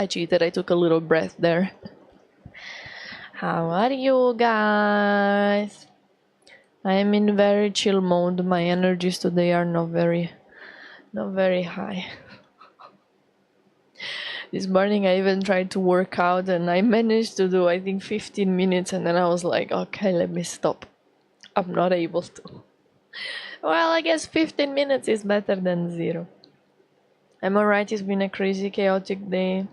I cheated. I took a little breath there. How are you guys? I am in very chill mode. My energies today are not very high. This morning I even tried to work out and I managed to do I think 15 minutes and then I was like, okay, let me stop. I'm not able to. Well, I guess 15 minutes is better than 0. I'm alright, it's been a crazy chaotic day.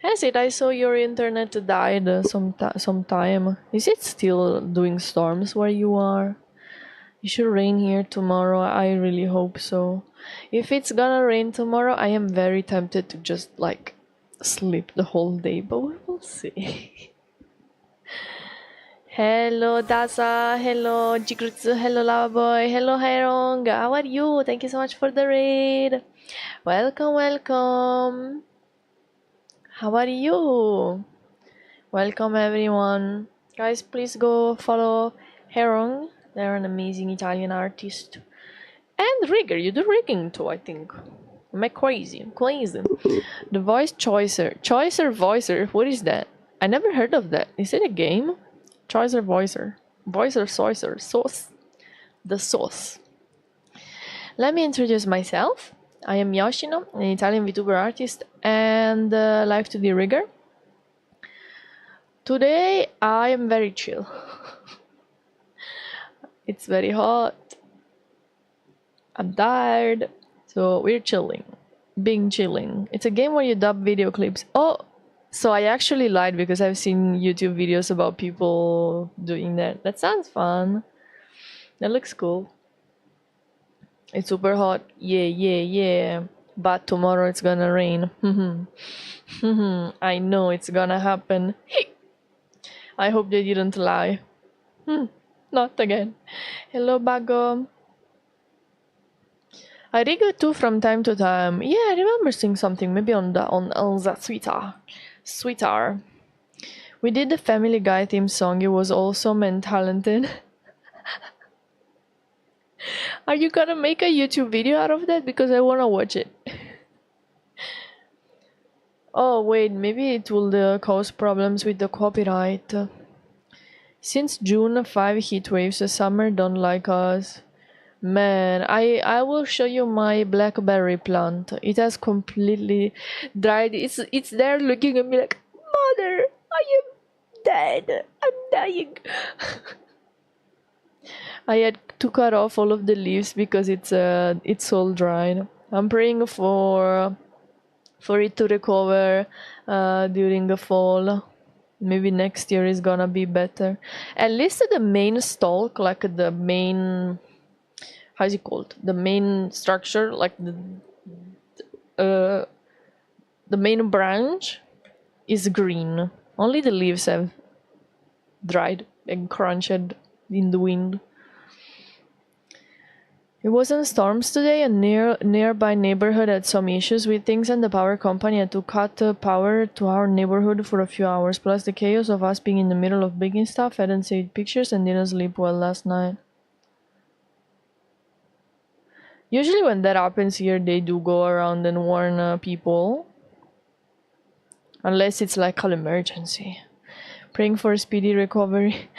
Has it? I saw your internet died some time. Is it still doing storms where you are? It should rain here tomorrow. I really hope so. If it's gonna rain tomorrow, I am very tempted to just like sleep the whole day, but we will see. Hello Dasa, hello Jigrutsu, hello Lavaboy, hello Herong, how are you? Thank you so much for the raid. Welcome, welcome. How are you? Welcome everyone. Guys, please go follow Herong. They're an amazing Italian artist. And rigger, you do rigging too, I think. Am I crazy? I'm crazy. The voice choicer. Choicer voicer? What is that? I never heard of that. Is it a game? Choicer voicer. Voicer soicer. Sauce. The sauce. Let me introduce myself. I am Yoshino, an Italian VTuber artist and live 2D rigger. Today I am very chill. It's very hot. I'm tired. So we're chilling. Being chilling. It's a game where you dub video clips. Oh, so I actually lied because I've seen YouTube videos about people doing that. That sounds fun. That looks cool. It's super hot. Yeah, yeah, yeah. But tomorrow it's gonna rain. I know it's gonna happen. I hope they didn't lie. Not again. Hello, Bago. I rig it too from time to time. Yeah, I remember seeing something, maybe on that Sweetar. We did the Family Guy theme song. It was awesome and talented. Are you gonna make a YouTube video out of that? Because I wanna watch it. Oh wait, maybe it will cause problems with the copyright. Since June, 5 heat waves. The summer don't like us. Man, I will show you my blackberry plant. It has completely dried. It's there looking at me like, Mother, I am dead. I'm dying. I had to cut off all of the leaves because it's all dried. I'm praying for it to recover during the fall. Maybe next year is gonna be better. At least the main stalk, like the main, how's it called? The main structure, like the main branch is green. Only the leaves have dried and crunched in the wind. It wasn't storms today, and nearby neighborhood had some issues with things, and the power company had to cut power to our neighborhood for a few hours. Plus the chaos of us being in the middle of baking stuff. Hadn't saved pictures and didn't sleep well last night. Usually when that happens here, they do go around and warn people. Unless it's like an emergency. Praying for a speedy recovery.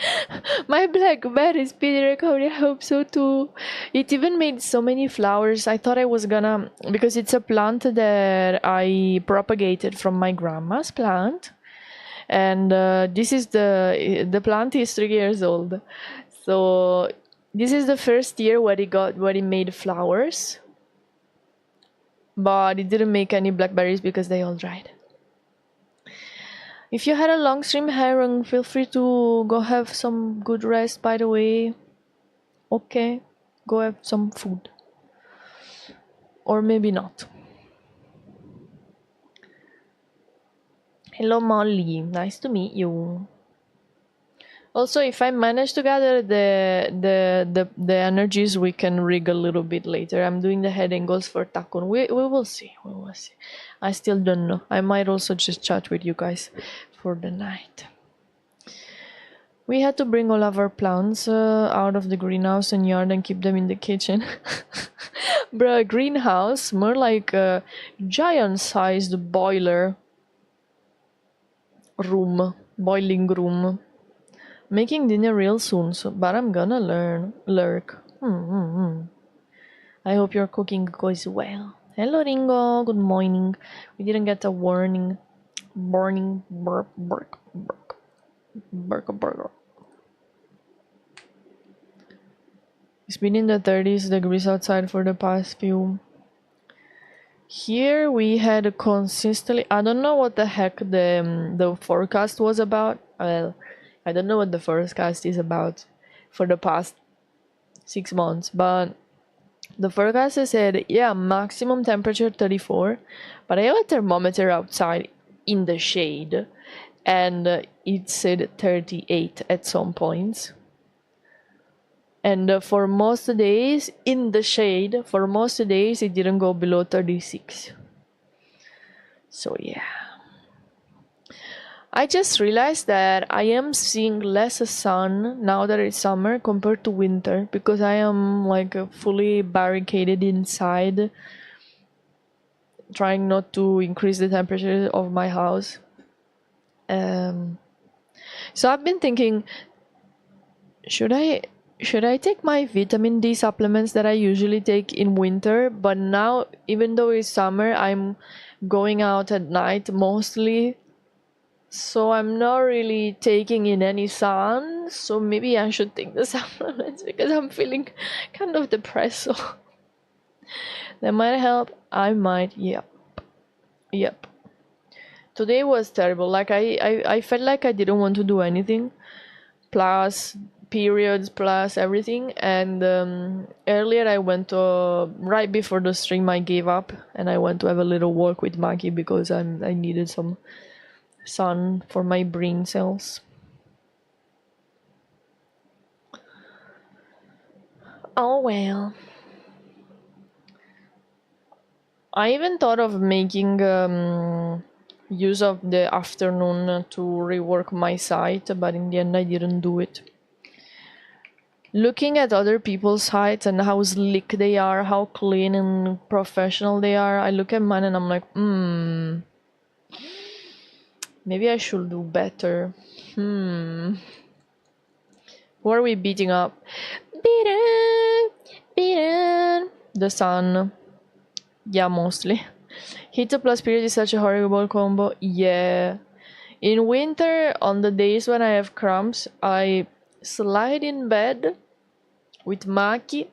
My blackberry speedy recovery, I hope so too. It even made so many flowers. I thought I was gonna, because it's a plant that I propagated from my grandma's plant. And this is the plant is 3 years old. So this is the first year where it made flowers. But it didn't make any blackberries because they all dried. If you had a long stream, Heron, feel free to go have some good rest, by the way. Okay, go have some food. Or maybe not. Hello, Molly. Nice to meet you. Also, if I manage to gather the energies, we can rig a little bit later. I'm doing the head angles for Takun. We will see. We will see. I still don't know. I might also just chat with you guys for the night. We had to bring all of our plants out of the greenhouse and yard and keep them in the kitchen. Bruh, greenhouse? More like a giant-sized boiler. room, boiling room. Making dinner real soon, but I'm gonna lurk. I hope your cooking goes well. Hello, Ringo. Good morning. We didn't get a warning. Burning burger. It's been in the 30s degrees outside for the past few. Here we had consistently. I don't know what the heck the forecast was about. Well, I don't know what the forecast is about for the past 6 months, but the forecast said, yeah, maximum temperature 34, but I have a thermometer outside in the shade, and it said 38 at some points. And for most days in the shade, for most days it didn't go below 36. So yeah. I just realized that I am seeing less sun now that it's summer compared to winter because I am like fully barricaded inside, trying not to increase the temperature of my house. So I've been thinking, should I take my vitamin D supplements that I usually take in winter, but now even though it's summer, I'm going out at night mostly, so I'm not really taking in any sun. So maybe I should take the supplements because I'm feeling kind of depressed. So that might help. I might. Yep. Today was terrible. Like I felt like I didn't want to do anything. Plus periods, plus everything. And earlier I went to right before the stream I gave up and I went to have a little walk with Maki because I needed some sun for my brain cells. Oh well. I even thought of making use of the afternoon to rework my site, but in the end I didn't do it. Looking at other people's sites and how slick they are, how clean and professional they are, I look at mine and I'm like, maybe I should do better. Who are we beating up? Beaten. The sun. Yeah, mostly. Heat plus period is such a horrible combo. Yeah. In winter, on the days when I have cramps, I slide in bed with Maki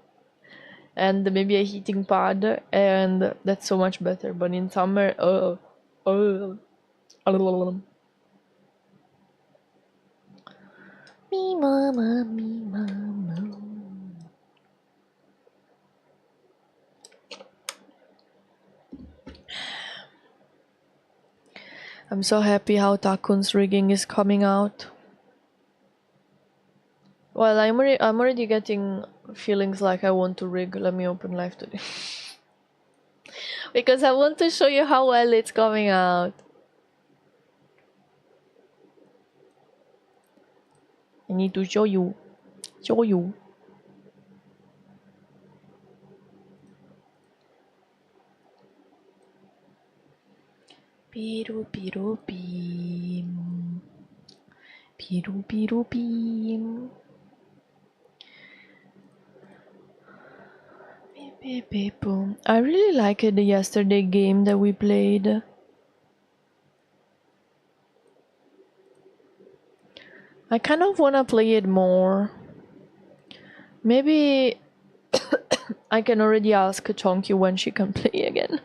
and maybe a heating pad, and that's so much better. But in summer, me mama, me mama. I'm so happy how Takun's rigging is coming out. Well, I'm already getting feelings like I want to rig. Let me open live today. Because I want to show you how well it's coming out. I need to show you. Piru piru beam. Piru piru beam. Beep beep boom. I really liked the yesterday game that we played. I kind of wanna play it more. Maybe I can already ask Chonky when she can play again.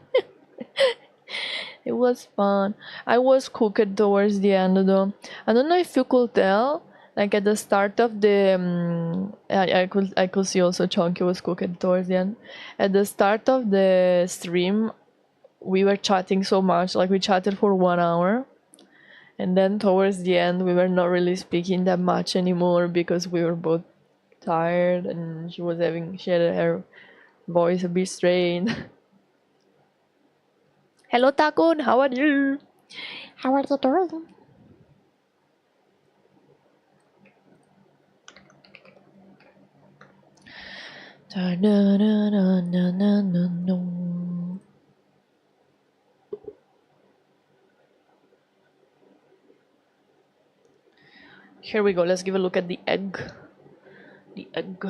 It was fun. I was cooked towards the end though. I don't know if you could tell. Like at the start of the, I could see also Chonky was cooked towards the end. At the start of the stream, we were chatting so much. Like we chatted for 1 hour, and then towards the end, we were not really speaking that much anymore because we were both tired, and she had her voice a bit strained. Hello, Takun. How are you? How are you doing? Here we go. Let's give a look at the egg. The egg.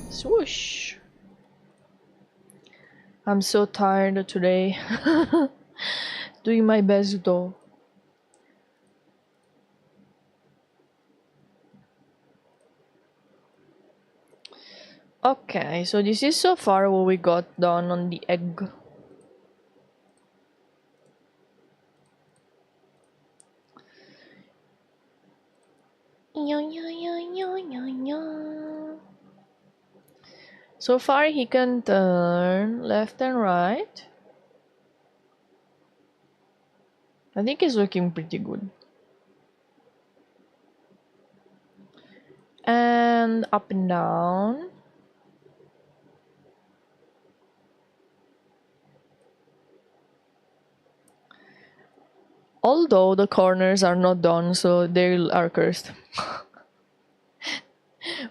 Swoosh. I'm so tired today. Doing my best though. Okay, so this is so far what we got done on the egg. So far he can turn left and right. I think he's looking pretty good. And up and down. Although the corners are not done, so they are cursed.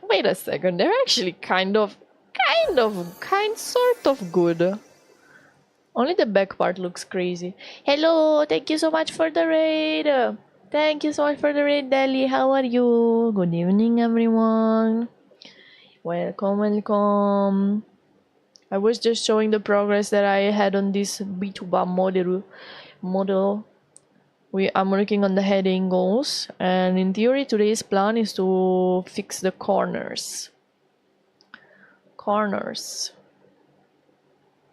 Wait a second, they're actually sort of good. Only the back part looks crazy. Hello, thank you so much for the raid. Thank you so much for the raid, Deli. How are you? Good evening, everyone. Welcome, welcome. I was just showing the progress that I had on this B2BA model. I'm working on the head angles, and in theory today's plan is to fix the corners.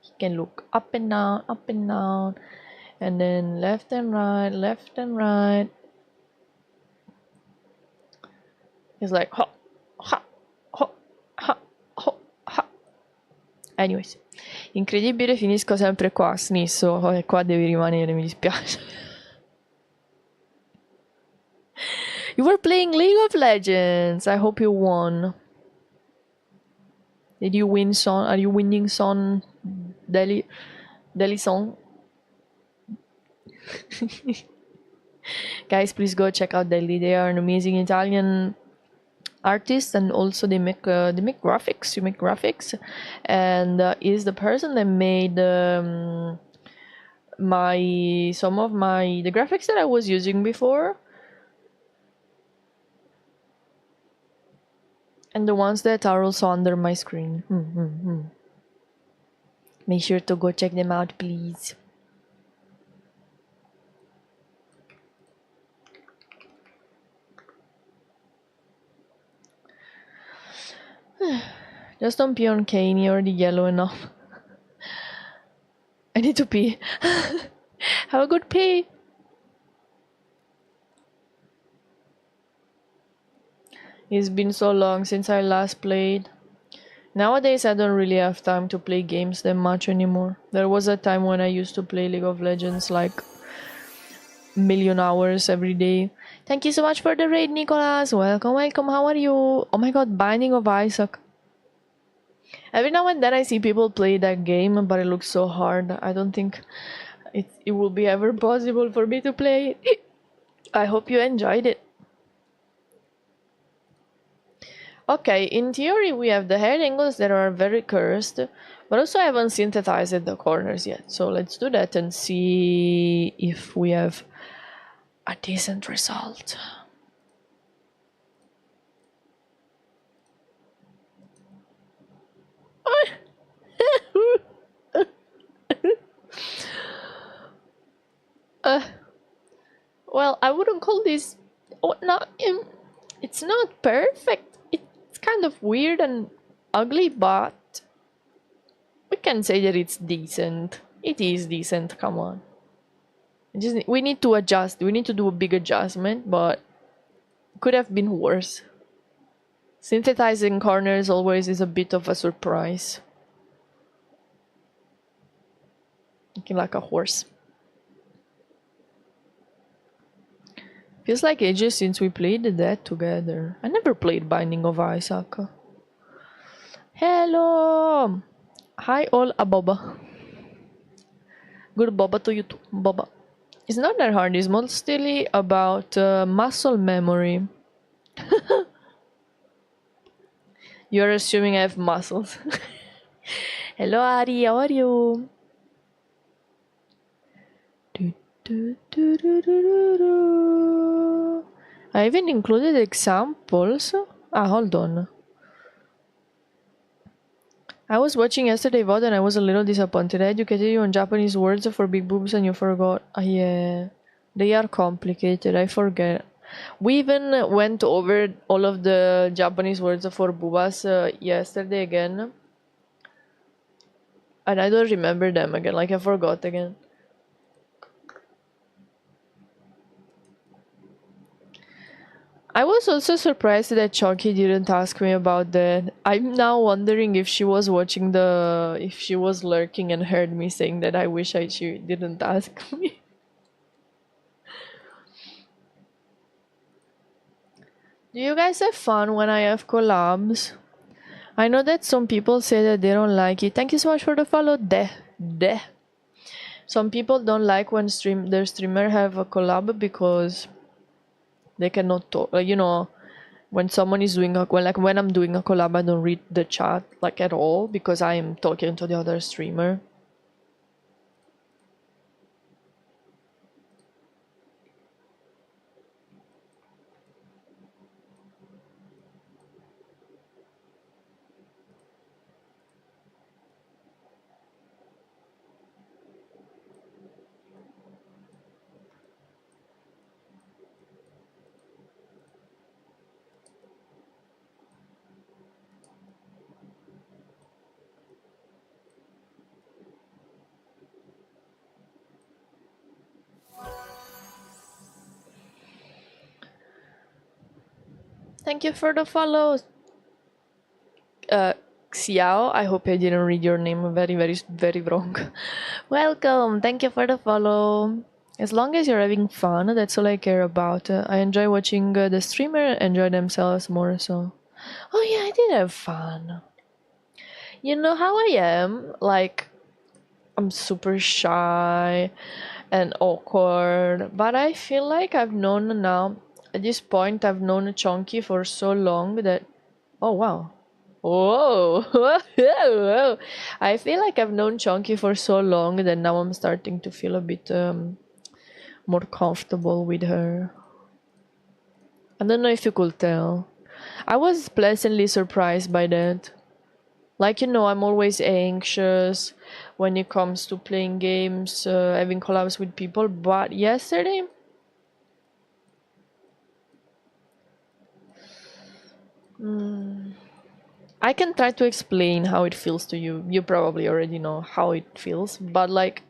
He can look up and down, and then left and right. He's like ha ha ha ha ha ha. Anyways, incredibile, finisco sempre qua, Snisso, qua devi rimanere, mi dispiace. You were playing League of Legends. I hope you won. Did you win, Son? Are you winning, Son? Deli Son? Guys, please go check out Deli. They are an amazing Italian artist, and also they make graphics. You make graphics, and is the person that made the graphics that I was using before. And the ones that are also under my screen. Make sure to go check them out, please. Just don't pee on Kane, you're already yellow enough. I need to pee. Have a good pee. It's been so long since I last played. Nowadays I don't really have time to play games that much anymore. There was a time when I used to play League of Legends like million hours every day. Thank you so much for the raid, Nicholas. Welcome, welcome. How are you? Oh my god, Binding of Isaac. Every now and then I see people play that game, but it looks so hard. I don't think it will be ever possible for me to play it. I hope you enjoyed it. Okay, in theory we have the head angles that are very cursed, but also I haven't synthesized the corners yet. So let's do that and see if we have a decent result. Well, I wouldn't call this... Oh, no, it's not perfect. It's kind of weird and ugly, but we can say that it's decent. It is decent, come on. We need to adjust. We need to do a big adjustment, but it could have been worse. Synthesizing corners always is a bit of a surprise. Looking like a horse. Feels like ages since we played that together. I never played Binding of Isaac. Hello! Hi all, Boba. Good Boba to you too, Boba. It's not that hard, it's mostly about muscle memory. You're assuming I have muscles. Hello Ari, how are you? I even included examples. Hold on. I was watching yesterday VOD and I was a little disappointed. I educated you on Japanese words for big boobs and you forgot. Yeah, they are complicated. I forget. We even went over all of the Japanese words for boobas yesterday again. And I don't remember them again. Like, I forgot again. I was also surprised that Chonky didn't ask me about that. I'm now wondering if she was watching if she was lurking and heard me saying that I wish she didn't ask me. Do you guys have fun when I have collabs? I know that some people say that they don't like it. Thank you so much for the follow. Deh. Some people don't like when their streamer have a collab because they cannot talk. When someone is doing when I'm doing a collab, I don't read the chat like at all because I am talking to the other streamer. Thank you for the follow. Xiao, I hope I didn't read your name very, very, very wrong. Welcome. Thank you for the follow. As long as you're having fun, that's all I care about. I enjoy watching the streamer enjoy themselves more, so. Oh yeah, I did have fun. You know how I am? Like, I'm super shy and awkward, but I feel like I've known now, at this point, I've known Chonky for so long that. Oh wow. Whoa. Whoa. I feel like I've known Chonky for so long that now I'm starting to feel a bit more comfortable with her. I don't know if you could tell. I was pleasantly surprised by that. Like, I'm always anxious when it comes to playing games, having collabs with people, but yesterday. I can try to explain how it feels to you. You probably already know how it feels, but like,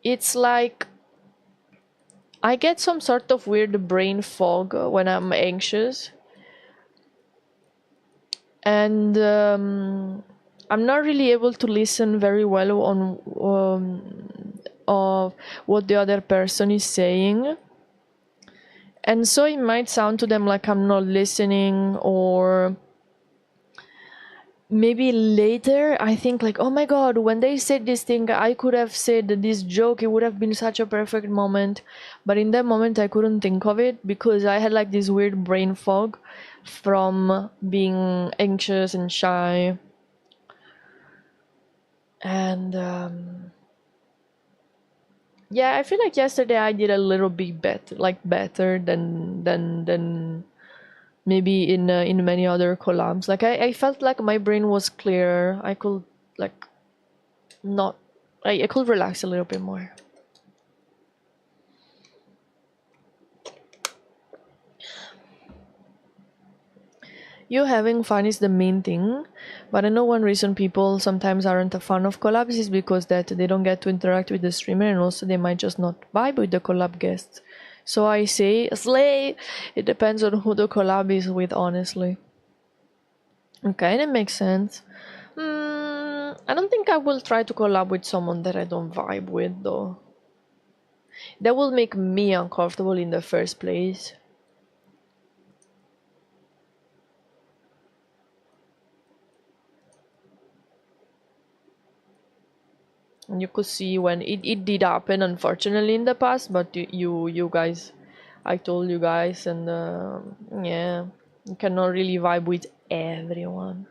it's like I get some sort of weird brain fog when I'm anxious. And I'm not really able to listen very well on of what the other person is saying. And so it might sound to them like I'm not listening, or maybe later I think like, oh my god, when they said this thing, I could have said this joke, it would have been such a perfect moment. But in that moment I couldn't think of it because I had like this weird brain fog from being anxious and shy. And yeah, I feel like yesterday I did a little bit better than maybe in many other collabs. Like I felt like my brain was clearer. I could like not I could relax a little bit more. You having fun is the main thing, but I know one reason people sometimes aren't a fan of collabs is because that they don't get to interact with the streamer, and also they might just not vibe with the collab guests. So I say, slay! It depends on who the collab is with, honestly. Okay, that makes sense. I don't think I will try to collab with someone that I don't vibe with, though. That will make me uncomfortable in the first place. And you could see when it did happen, unfortunately, in the past, but you guys, I told you guys, and yeah, you cannot really vibe with everyone.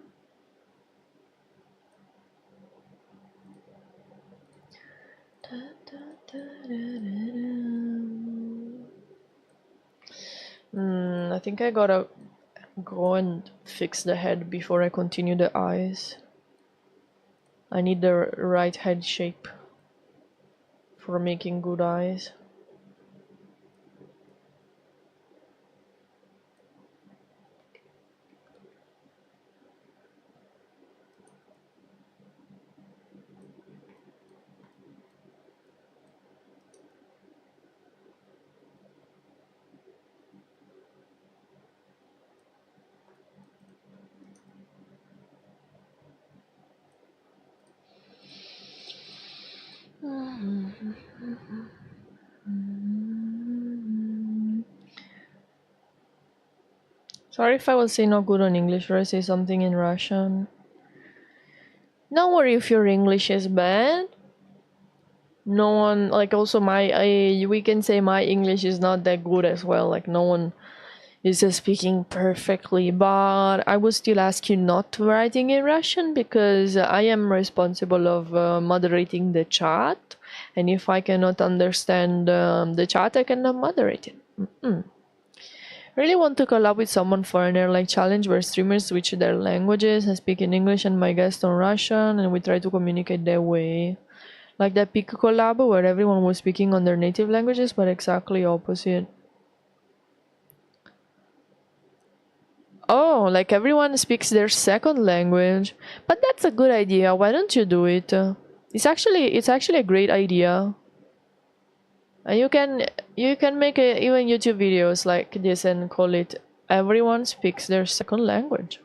I think I gotta go and fix the head before I continue the eyes. I need the right head shape for making good eyes. Sorry if I will say not good on English or I say something in Russian. Don't worry if your English is bad. No one, like, also we can say my English is not that good as well. Like, no one is speaking perfectly, but I would still ask you not to writing in Russian because I am responsible of moderating the chat, and if I cannot understand the chat, I cannot moderate it. Really want to collab with someone foreigner, like challenge where streamers switch their languages. I speak in English and my guest on Russian, and we try to communicate that way. Like that peak collab where everyone was speaking on their native languages, but exactly opposite. Oh, like everyone speaks their second language. But that's a good idea. Why don't you do it? It's actually a great idea. And you can make even YouTube videos like this and call it everyone speaks their second language.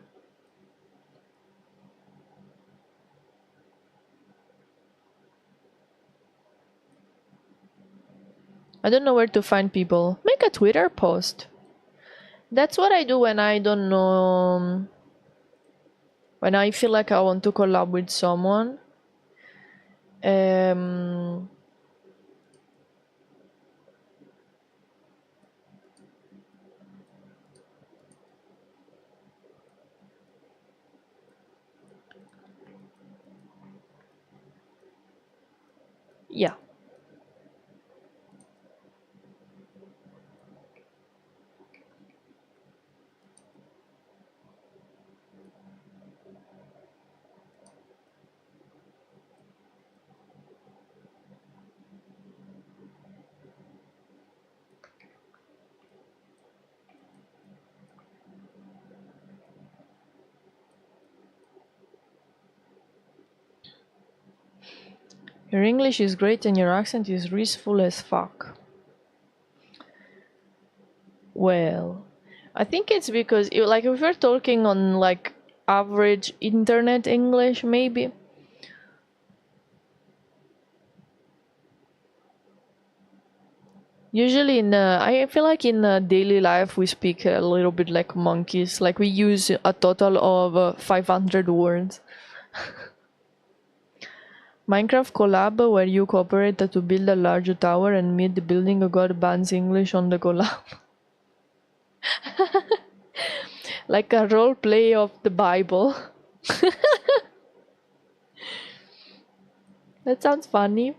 I don't know where to find people. Make a Twitter post. That's what I do when I don't know. When I feel like I want to collab with someone. Um, yeah. Your English is great and your accent is restful as fuck. Well, I think it's because like if we're talking on like average internet English, maybe. Usually I feel like in daily life we speak a little bit like monkeys. Like we use a total of 500 words. Minecraft collab where you cooperate to build a larger tower and mid building a god bans English on the collab. Like a role play of the Bible. That sounds funny.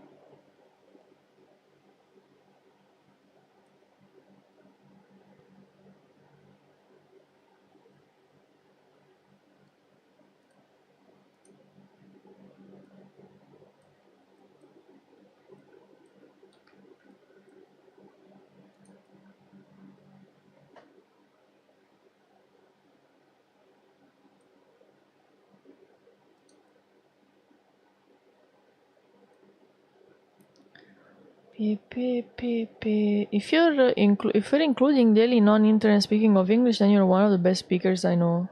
If you're including daily non-internet speaking of English, then you're one of the best speakers I know.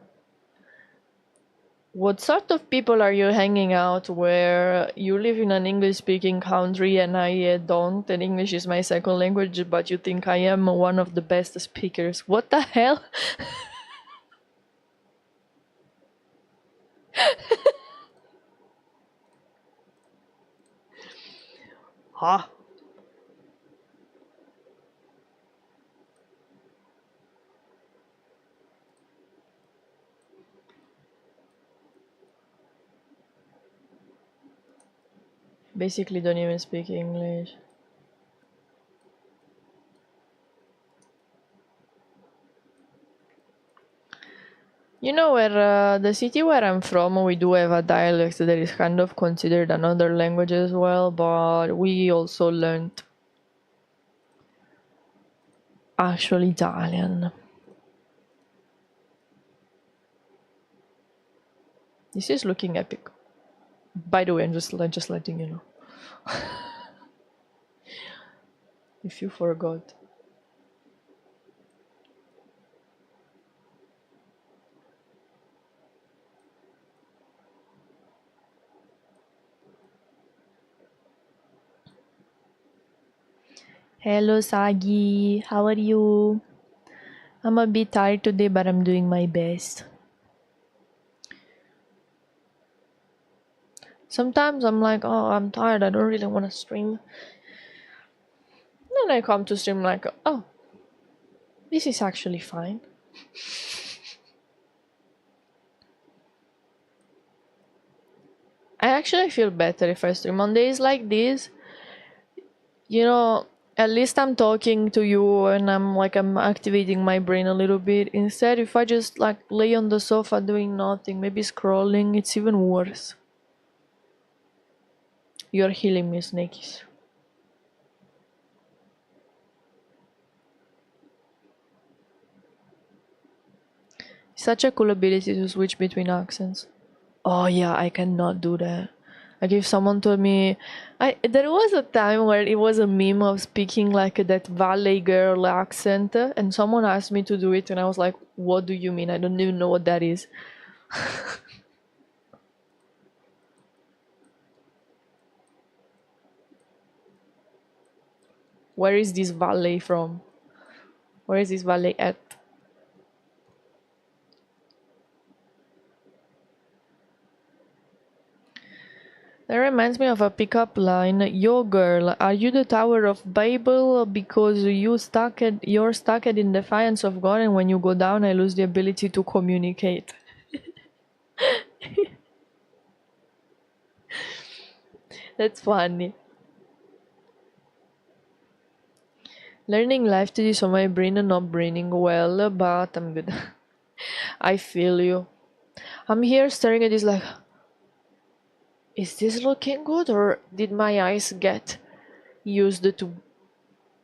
What sort of people are you hanging out where you live in an English-speaking country and I don't, and English is my second language, but you think I am one of the best speakers? What the hell? Huh? Basically don't even speak English. You know, where the city where I'm from, we do have a dialect that is kind of considered another language as well, but we also learned actual Italian. This is looking epic. By the way, I'm just letting you know. If you forgot. Hello Sagi, how are you? I'm a bit tired today, but I'm doing my best. Sometimes I'm like, oh, I'm tired, I don't really want to stream. Then I come to stream like, oh, this is actually fine. I actually feel better if I stream on days like this. You know, at least I'm talking to you and I'm activating my brain a little bit. Instead, if I just like lay on the sofa doing nothing, maybe scrolling, it's even worse. You're healing me, Snakies. Such a cool ability to switch between accents. Oh yeah, I cannot do that. Like if someone told me, I there was a time where it was a meme of speaking like that valley girl accent, and someone asked me to do it, and I was like, "What do you mean? I don't even know what that is." Where is this valley from? Where is this valley at? That reminds me of a pickup line. Yo girl, are you the Tower of Babel? Because you're stuck in defiance of God, and when you go down I lose the ability to communicate. That's funny. Learning life to this on my brain and not braining well, but I'm good. I feel you. I'm here staring at this like, is this looking good or did my eyes get used to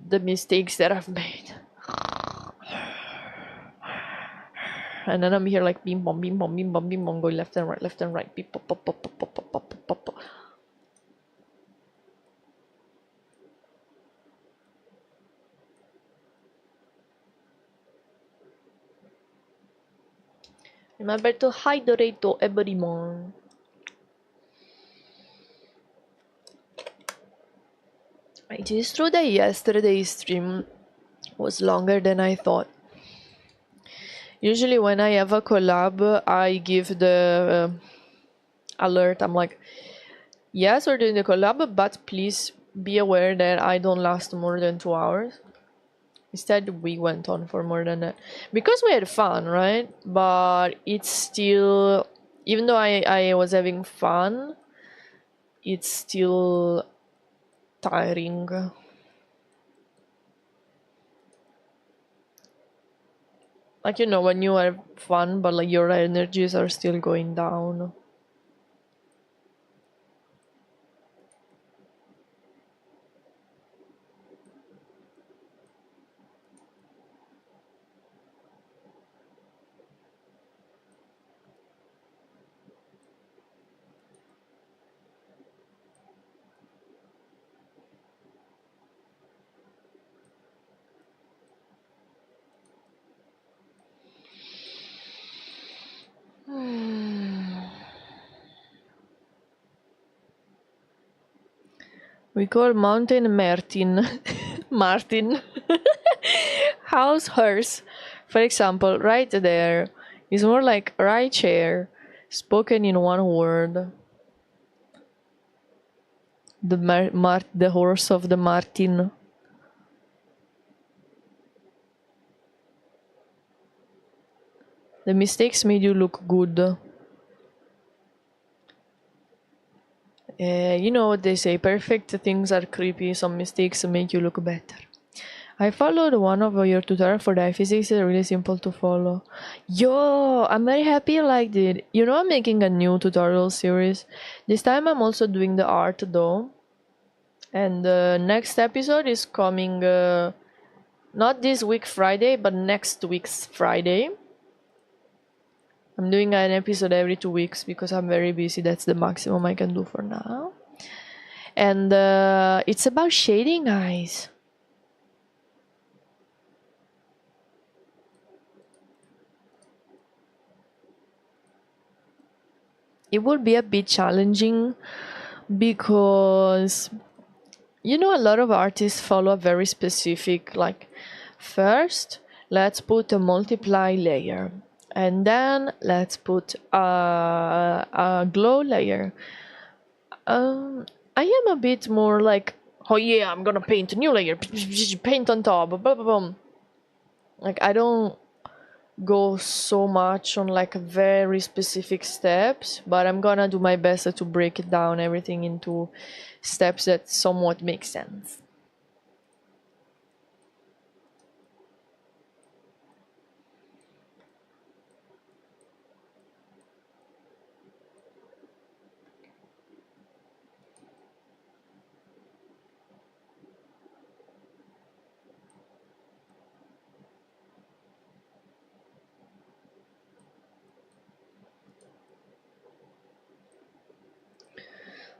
the mistakes that I've made? And then I'm here like bim bom bim bom bim bom bim bom, going left and right, beep pop pop pop pop pop pop pop pop pop. Remember to hydrate every morning. It is true that yesterday's stream was longer than I thought. Usually when I have a collab, I give the alert. I'm like, yes, we're doing the collab, but please be aware that I don't last more than 2 hours. Instead, we went on for more than that. Because we had fun, right? But it's still, even though I was having fun, it's still tiring. Like, you know, when you have fun, but like your energies are still going down. We call mountain Martin. Martin. House hers, for example, right there is more like right chair, spoken in one word. The horse of the Martin. The mistakes made you look good. You know what they say, perfect things are creepy, some mistakes make you look better. I followed one of your tutorial for the physics. It's really simple to follow. Yo, I'm very happy you liked it. You know, I'm making a new tutorial series. This time I'm also doing the art though. And the next episode is coming not this week Friday, but next week's Friday. I'm doing an episode every 2 weeks because I'm very busy. That's the maximum I can do for now. And it's about shading eyes. It will be a bit challenging because you know a lot of artists follow a very specific, like, first let's put a multiply layer and then let's put a glow layer. I am a bit more like, oh yeah, I'm gonna paint a new layer, paint on top, blah, blah, blah. Like, I don't go so much on like very specific steps, but I'm gonna do my best to break it down everything into steps that somewhat make sense.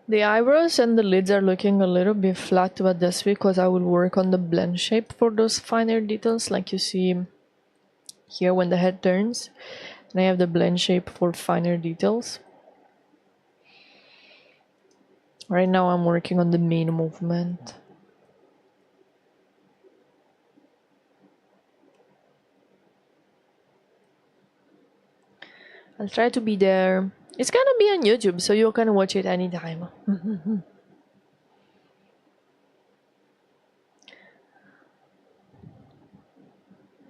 The eyebrows and the lids are looking a little bit flat, but that's because I will work on the blend shape for those finer details, like you see here when the head turns. And I have the blend shape for finer details. Right now I'm working on the main movement. I'll try to be there. It's gonna be on YouTube, so you can watch it anytime.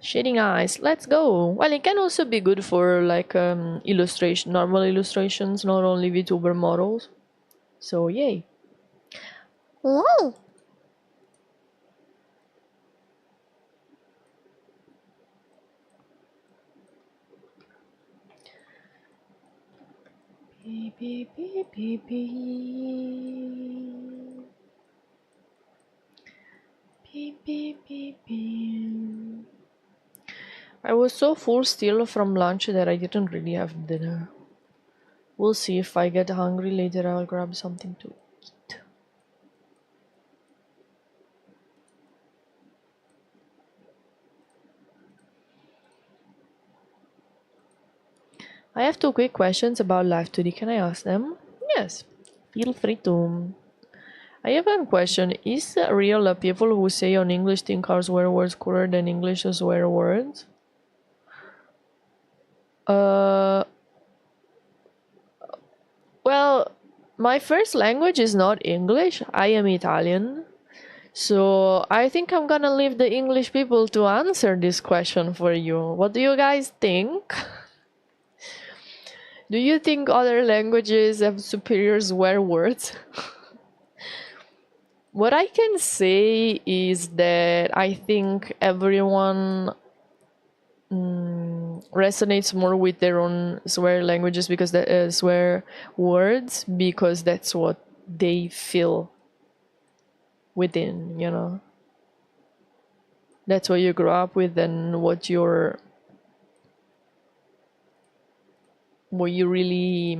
Shading eyes, let's go. Well, it can also be good for like illustration, normal illustrations, not only VTuber models. So yay. Yay! Beep, beep, beep, beep, beep. Beep, beep, beep, beep. I was so full still from lunch that I didn't really have dinner. We'll see. If I get hungry later, I'll grab something to eat. I have 2 quick questions about Life 2D. Can I ask them? Yes, feel free to. I have one question. Is it real that people who say on English think our swear words cooler than English swear words? Well, my first language is not English. I am Italian. So I think I'm gonna leave the English people to answer this question for you. What do you guys think? Do you think other languages have superior swear words? What I can say is that I think everyone resonates more with their own swear languages because the swear words because that's what they feel within, you know. That's what you grew up with and what you really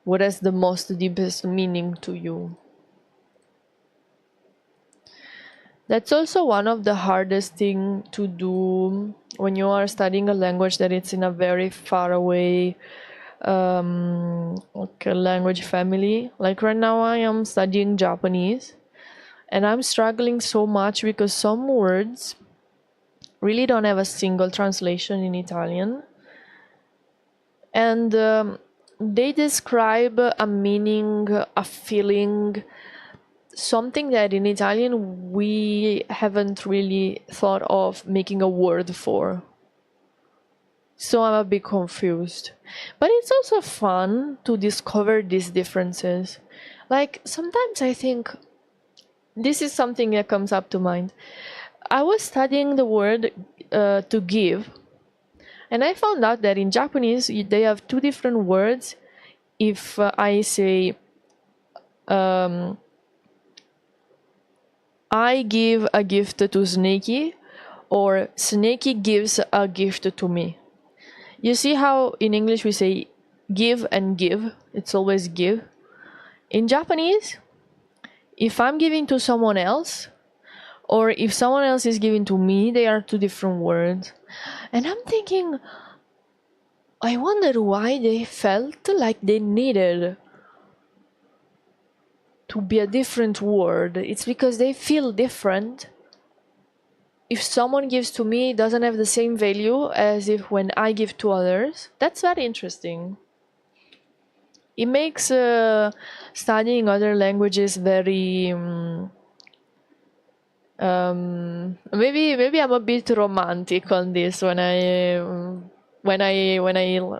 what has the most deepest meaning to you. That's also one of the hardest thing to do when you are studying a language that it's in a very far away like a language family. Like right now I am studying Japanese and I'm struggling so much because some words really don't have a single translation in Italian. And they describe a meaning, a feeling, something that in Italian we haven't really thought of making a word for. So I'm a bit confused. But it's also fun to discover these differences. Like sometimes I think this is something that comes up to mind. I was studying the word to give, and I found out that in Japanese they have two different words. If I say I give a gift to Snakey, or Snakey gives a gift to me. You see how in English we say give and give? It's always give. In Japanese, if I'm giving to someone else, or if someone else is giving to me, they are two different words. And I'm thinking, I wonder why they felt like they needed to be a different word. It's because they feel different. If someone gives to me, it doesn't have the same value as if when I give to others. That's very interesting. It makes studying other languages very maybe I'm a bit romantic on this when I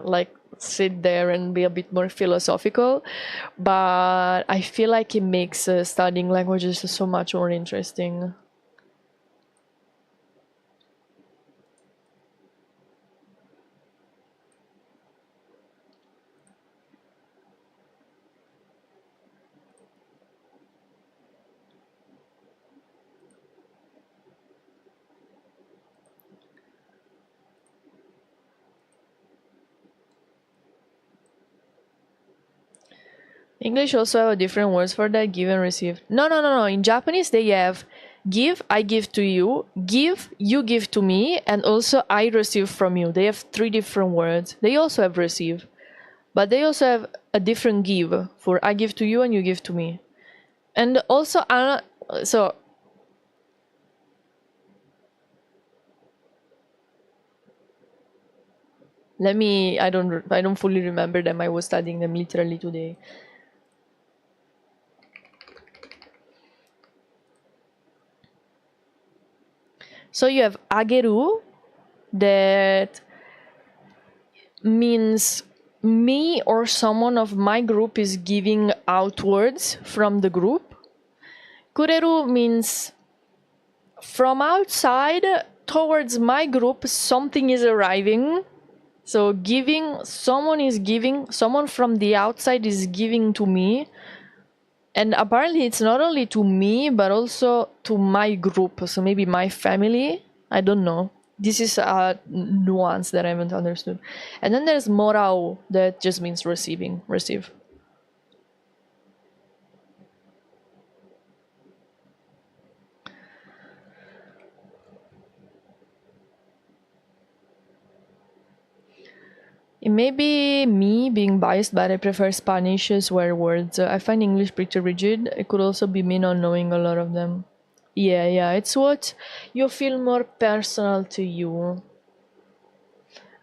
like sit there and be a bit more philosophical, but I feel like it makes studying languages so much more interesting. English also have different words for that, give and receive. No. In Japanese, they have give, I give to you, give, you give to me, and also I receive from you. They have three different words. They also have receive, but they also have a different give for I give to you and you give to me. And also, so I don't fully remember them. I was studying them literally today. So you have ageru, that means me or someone of my group is giving outwards from the group. Kureru means from outside towards my group, something is arriving. So someone from the outside is giving to me. And apparently it's not only to me, but also to my group. So maybe my family. I don't know. This is a nuance that I haven't understood. And then there's morao, that just means receive. It may be me being biased, but I prefer Spanish swear words. I find English pretty rigid. It could also be me not knowing a lot of them. Yeah, it's what you feel more personal to you.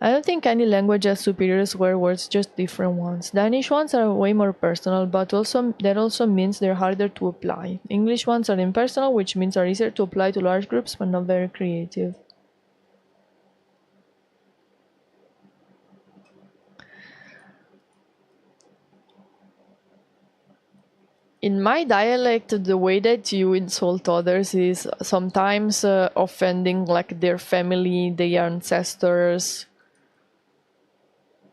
I don't think any language has superior swear words, just different ones. Danish ones are way more personal, but also that also means they're harder to apply. English ones are impersonal, which means are easier to apply to large groups, but not very creative. In my dialect, the way that you insult others is sometimes offending like their family, their ancestors.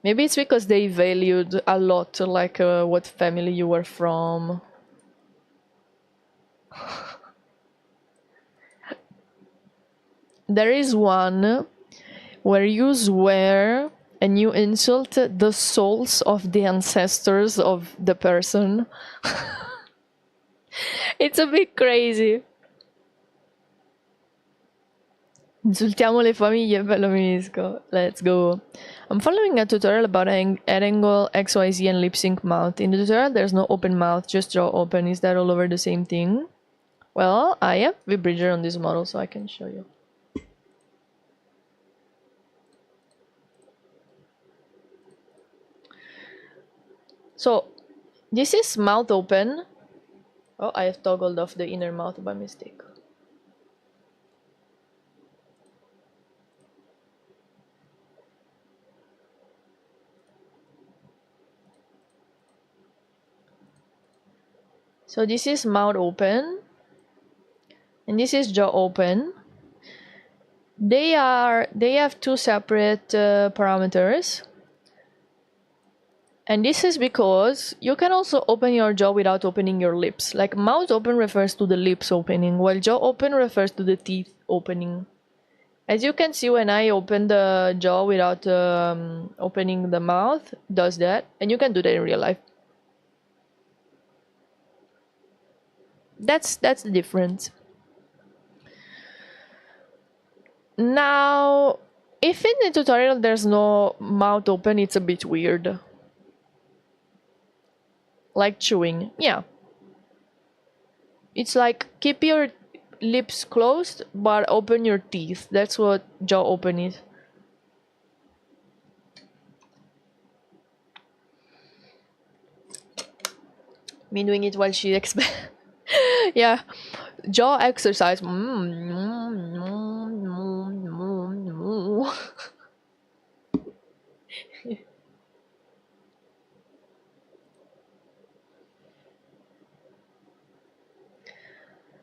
Maybe it's because they valued a lot like what family you were from. There is one where you swear and you insult the souls of the ancestors of the person. It's a bit crazy. Insultiamo le famiglie, bello finisco. Let's go. I'm following a tutorial about add angle, XYZ, and lip sync mouth. In the tutorial, there's no open mouth, just draw open. Is that all over the same thing? Well, I have VBridger on this model, so I can show you. So, this is mouth open. Oh, I have toggled off the inner mouth by mistake. So this is mouth open. and this is jaw open. They have two separate parameters. And this is because you can also open your jaw without opening your lips. Like mouth open refers to the lips opening, while jaw open refers to the teeth opening. As you can see, when I open the jaw without opening the mouth, it does that. And you can do that in real life. That's the difference. Now, if in the tutorial there's no mouth open, it's a bit weird. Like chewing. Yeah. It's like keep your lips closed but open your teeth. That's what jaw open is. Me doing it while she expands. Yeah, jaw exercise.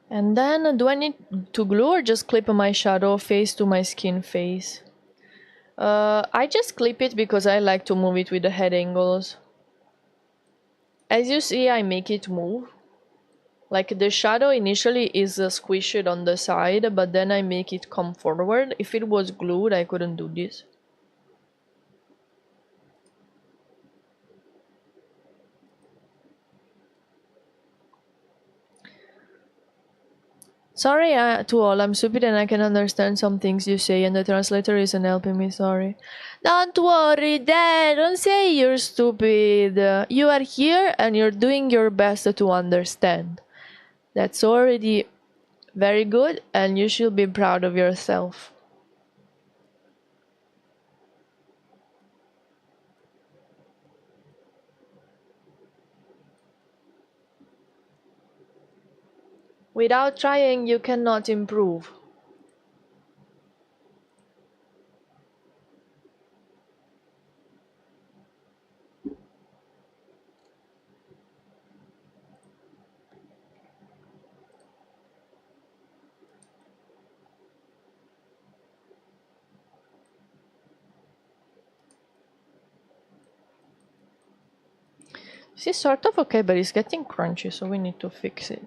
And then, do I need to glue or just clip my shadow face to my skin face? I just clip it because I like to move it with the head angles. As you see, I make it move. Like the shadow initially is squished on the side, but then I make it come forward. If it was glued, I couldn't do this. Sorry to all, I'm stupid and I can understand some things you say and the translator isn't helping me, sorry. Don't worry, Dad, don't say you're stupid. You are here and you're doing your best to understand. That's already very good and you should be proud of yourself. Without trying, you cannot improve. This is sort of okay, but it's getting crunchy, so we need to fix it.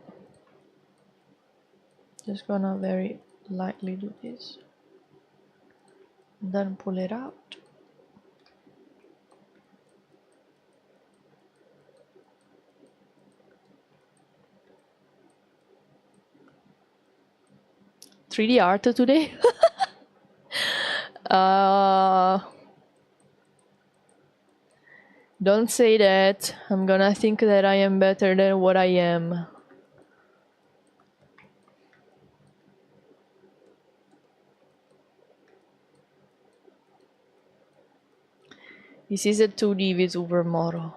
Just gonna very lightly do this. Then pull it out. "3D art today?" Don't say that. I'm gonna think that I am better than what I am. This is a 2D VTuber model.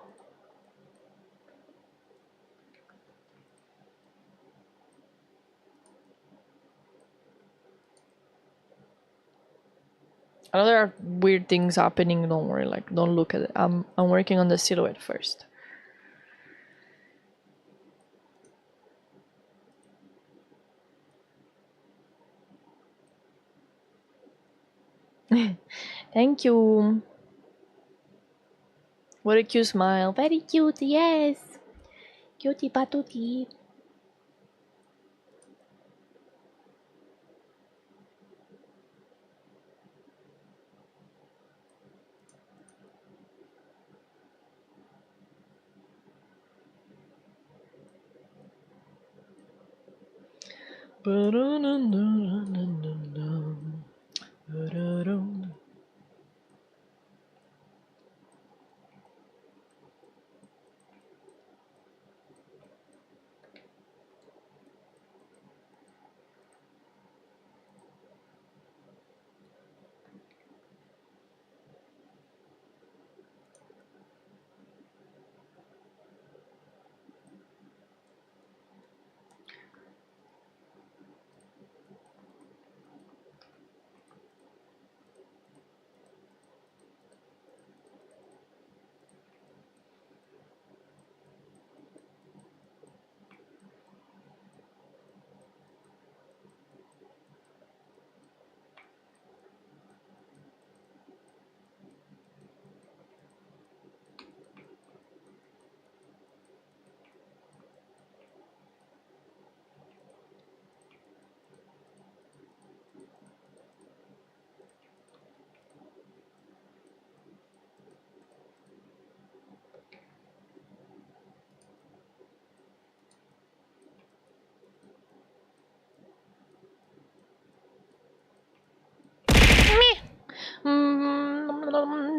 I know there are weird things happening, don't worry, like don't look at it. I'm working on the silhouette first. Thank you. What a cute smile. Very cute, yes. Cutie patootie.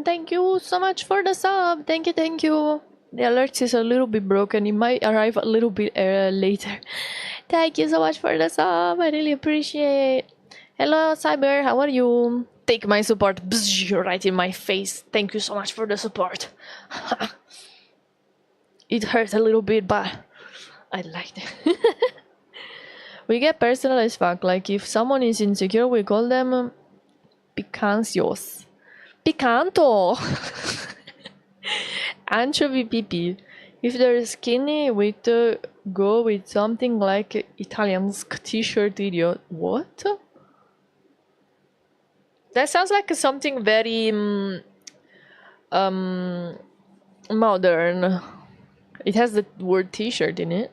Thank you so much for the sub. Thank you, thank you. The alert is a little bit broken. It might arrive a little bit later. Thank you so much for the sub. I really appreciate. Hello, Cyber. How are you? Take my support right in my face. Thank you so much for the support. It hurts a little bit, but I liked it. We get personal as fuck. Like if someone is insecure, we call them picancios. Picanto! Anchovy pipi. If they're skinny, we go with something like Italian's t-shirt idiot. What? That sounds like something very modern. It has the word t-shirt in it.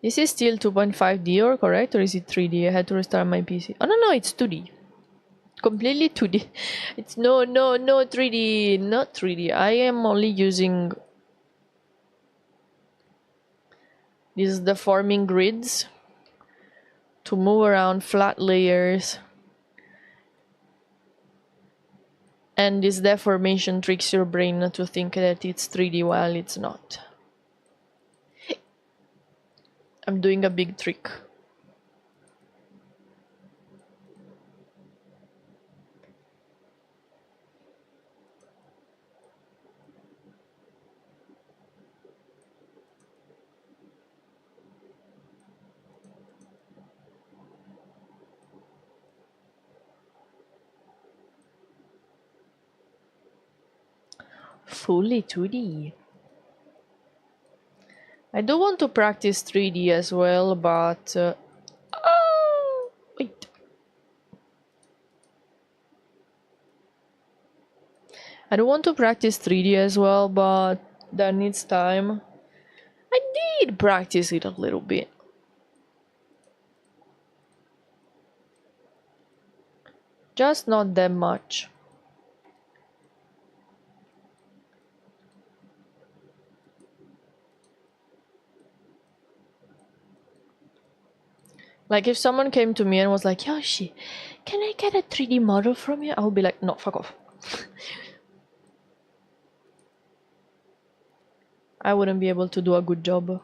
This is still 2.5D or correct, or is it 3D? I had to restart my PC. Oh no, it's 2D. Completely 2D. It's no 3D, not 3D. I am only using these deforming grids to move around flat layers. And this deformation tricks your brain to think that it's 3D while it's not. I'm doing a big trick. Fully 2D. I do want to practice 3D as well, but... wait. I do want to practice 3D as well, but that needs time. I did practice it a little bit. Just not that much. Like if someone came to me and was like, Yoshi, can I get a 3D model from you? I would be like, no, fuck off. I wouldn't be able to do a good job.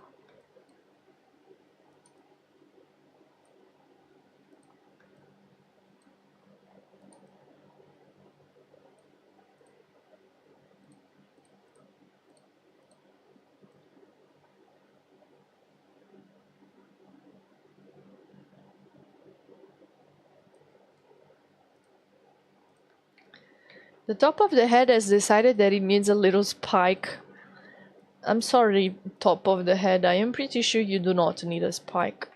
The top of the head has decided that it needs a little spike. I'm sorry, top of the head. I am pretty sure you do not need a spike.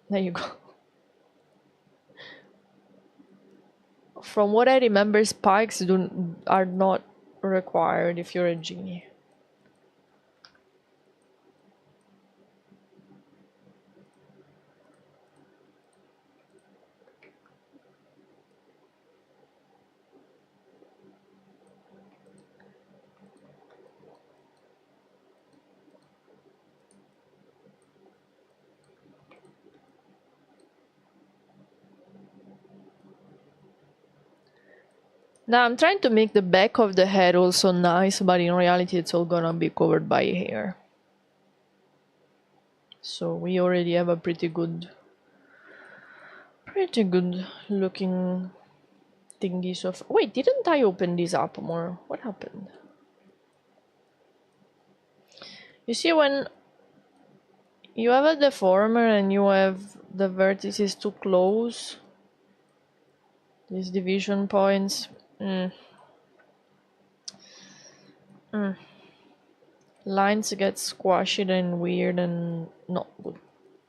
There you go. From what I remember, spikes are not required if you're a genie. Now I'm trying to make the back of the head also nice, but in reality it's all gonna be covered by hair. So we already have a pretty good looking thingy. So wait, didn't I open this up more? What happened? You see, when you have a deformer and you have the vertices too close, these division points, lines get squashy and weird and not good.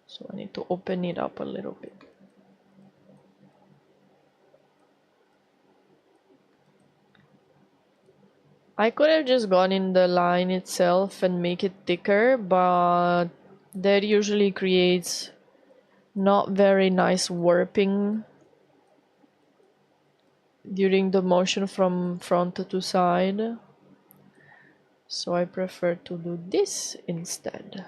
So I need to open it up a little bit. I could have just gone in the line itself and make it thicker, but that usually creates not very nice warping during the motion from front to side. So I prefer to do this instead.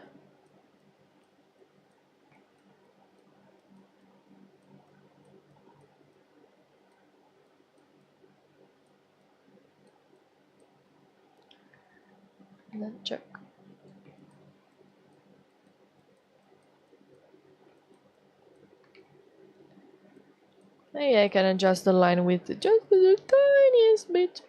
Let's check. Maybe I can adjust the line width just the tiniest bit.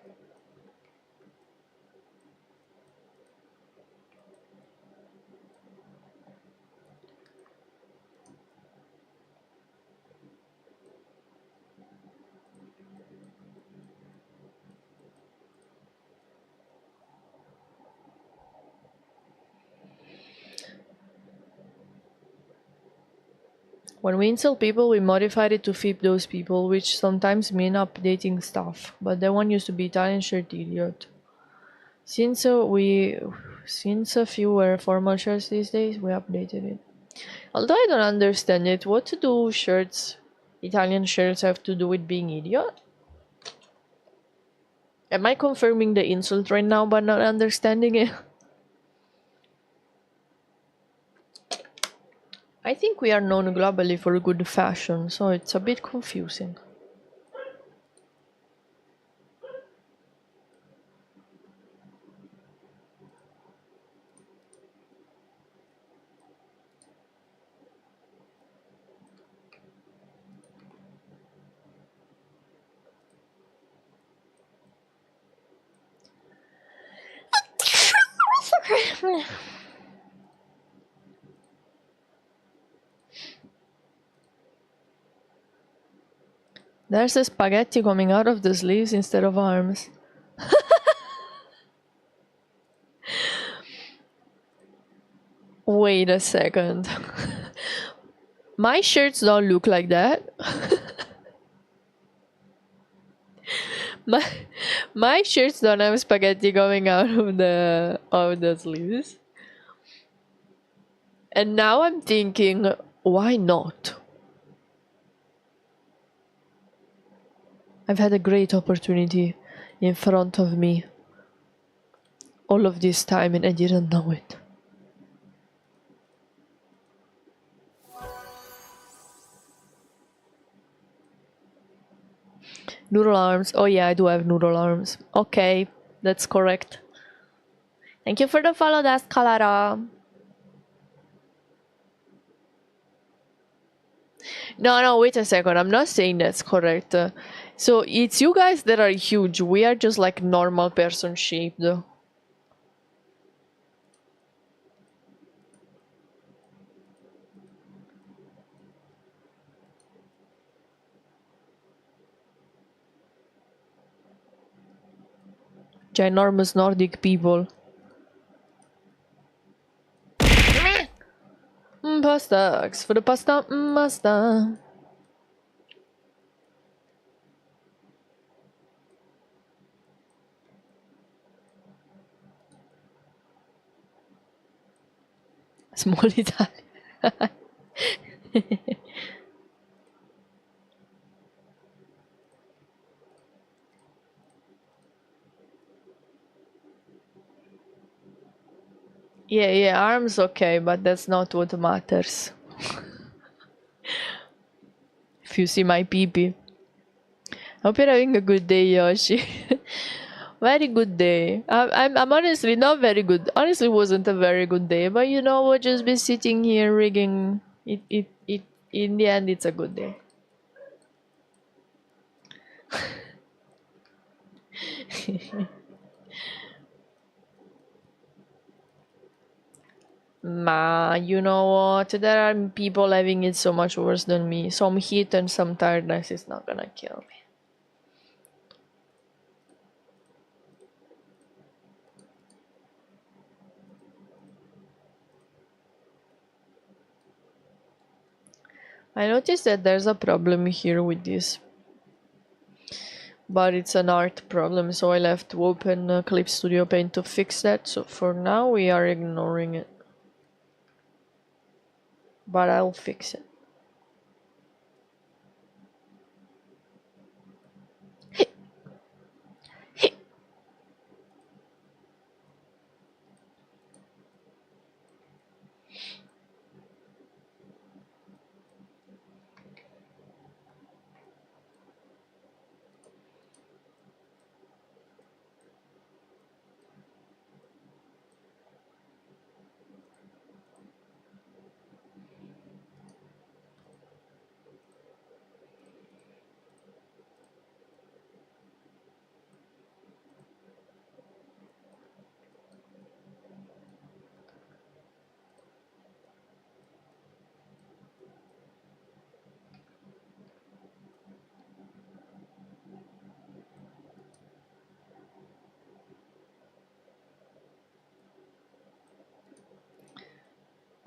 When we insult people, we modified it to fit those people, which sometimes mean updating stuff. But that one used to be Italian shirt idiot. Since a few wear formal shirts these days, we updated it. Although I don't understand it, what do shirts, Italian shirts, have to do with being idiot? Am I confirming the insult right now but not understanding it? I think we are known globally for good fashion, so it's a bit confusing. There's a spaghetti coming out of the sleeves instead of arms. Wait a second. My shirts don't look like that. my my shirts don't have spaghetti coming out of the sleeves. And now I'm thinking, why not? I've had a great opportunity in front of me all of this time and I didn't know it. Noodle arms. Oh yeah, I do have noodle arms. Okay, that's correct. Thank you for the follow, that's Calara. No, wait a second. I'm not saying that's correct. So it's you guys that are huge. We are just like normal person shaped. Ginormous Nordic people. Pasta. Ask for the pasta. Pasta. Small Italian. Yeah, arms okay, but that's not what matters. If you see my pee-pee. Hope you're having a good day, Yoshi. Very good day. I'm honestly not very good. Honestly, wasn't a very good day, but you know what? Just be sitting here rigging. It. In the end, it's a good day. Ma, you know what? There are people having it so much worse than me. Some heat and some tiredness is not gonna kill me. I noticed that there's a problem here with this. But it's an art problem, so I left to open Clip Studio Paint to fix that. So for now, we are ignoring it. But I'll fix it.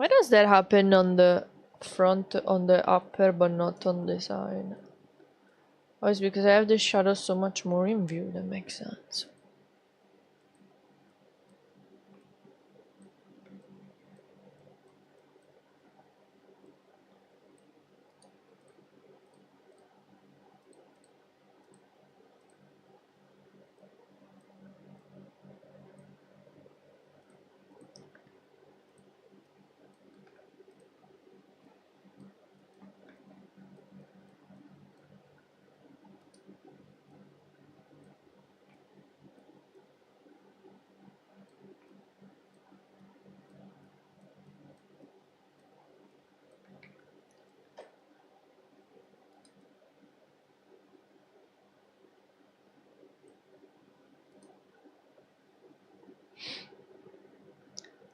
Why does that happen on the front, on the upper, but not on the side? Oh, it's because I have the shadow so much more in view. That makes sense.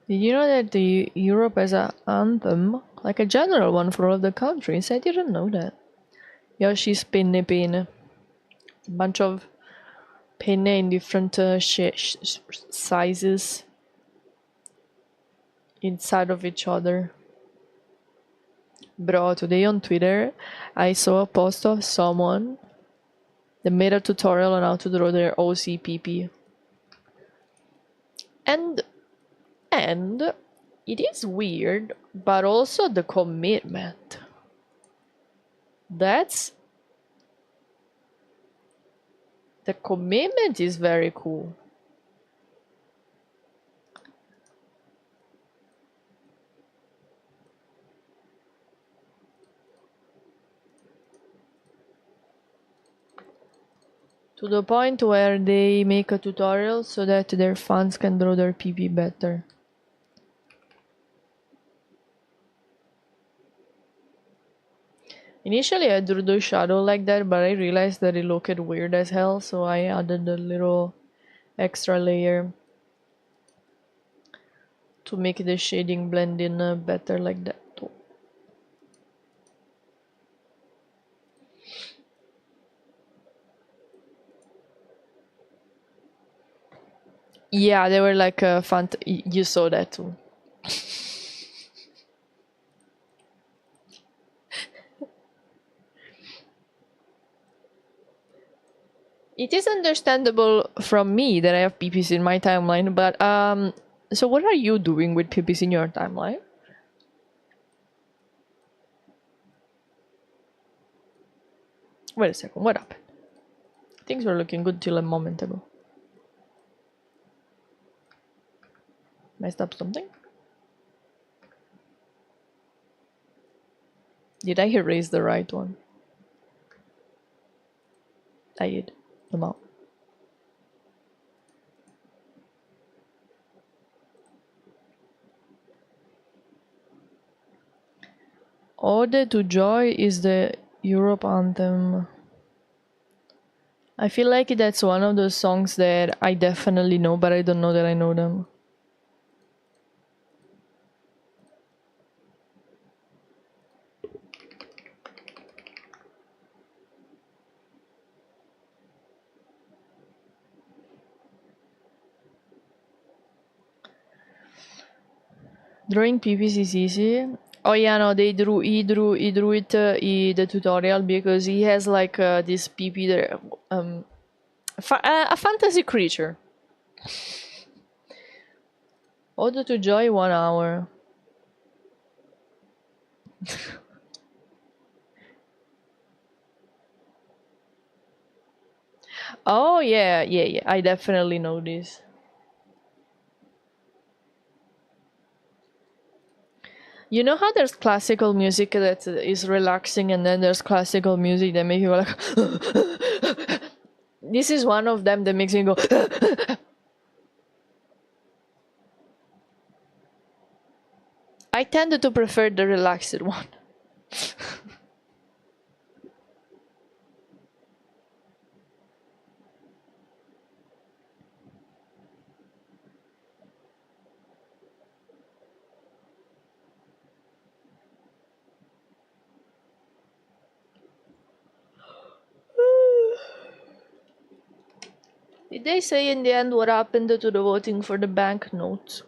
Did you know that the Europe has an anthem, like a general one for all the countries? I didn't know that. Yoshi's penne penne. A bunch of penne in different sizes inside of each other. Bro, today on Twitter, I saw a post of someone that made a tutorial on how to draw their OCPP. And it is weird, but also the commitment. The commitment is very cool. To the point where they make a tutorial so that their fans can draw their PP better. Initially I drew the shadow like that, but I realized that it looked weird as hell, so I added a little extra layer to make the shading blend in better like that too. Yeah, they were like you saw that too. It is understandable from me that I have PPs in my timeline, but so what are you doing with PPs in your timeline? Wait a second, what happened? Things were looking good till a moment ago. Messed up something? Did I erase the right one? I did. The mouth. Ode to Joy is the Europe anthem. I feel like that's one of those songs that I definitely know, but I don't know that I know them. Drawing PPs is easy. Oh yeah, no, he drew it, the tutorial, because he has like this PP there, a fantasy creature. Ode to Joy, 1 hour. Oh yeah, I definitely know this. You know how there's classical music that is relaxing, and then there's classical music that makes you go like. This is one of them that makes me go. I tend to prefer the relaxed one. Did they say in the end what happened to the voting for the banknotes?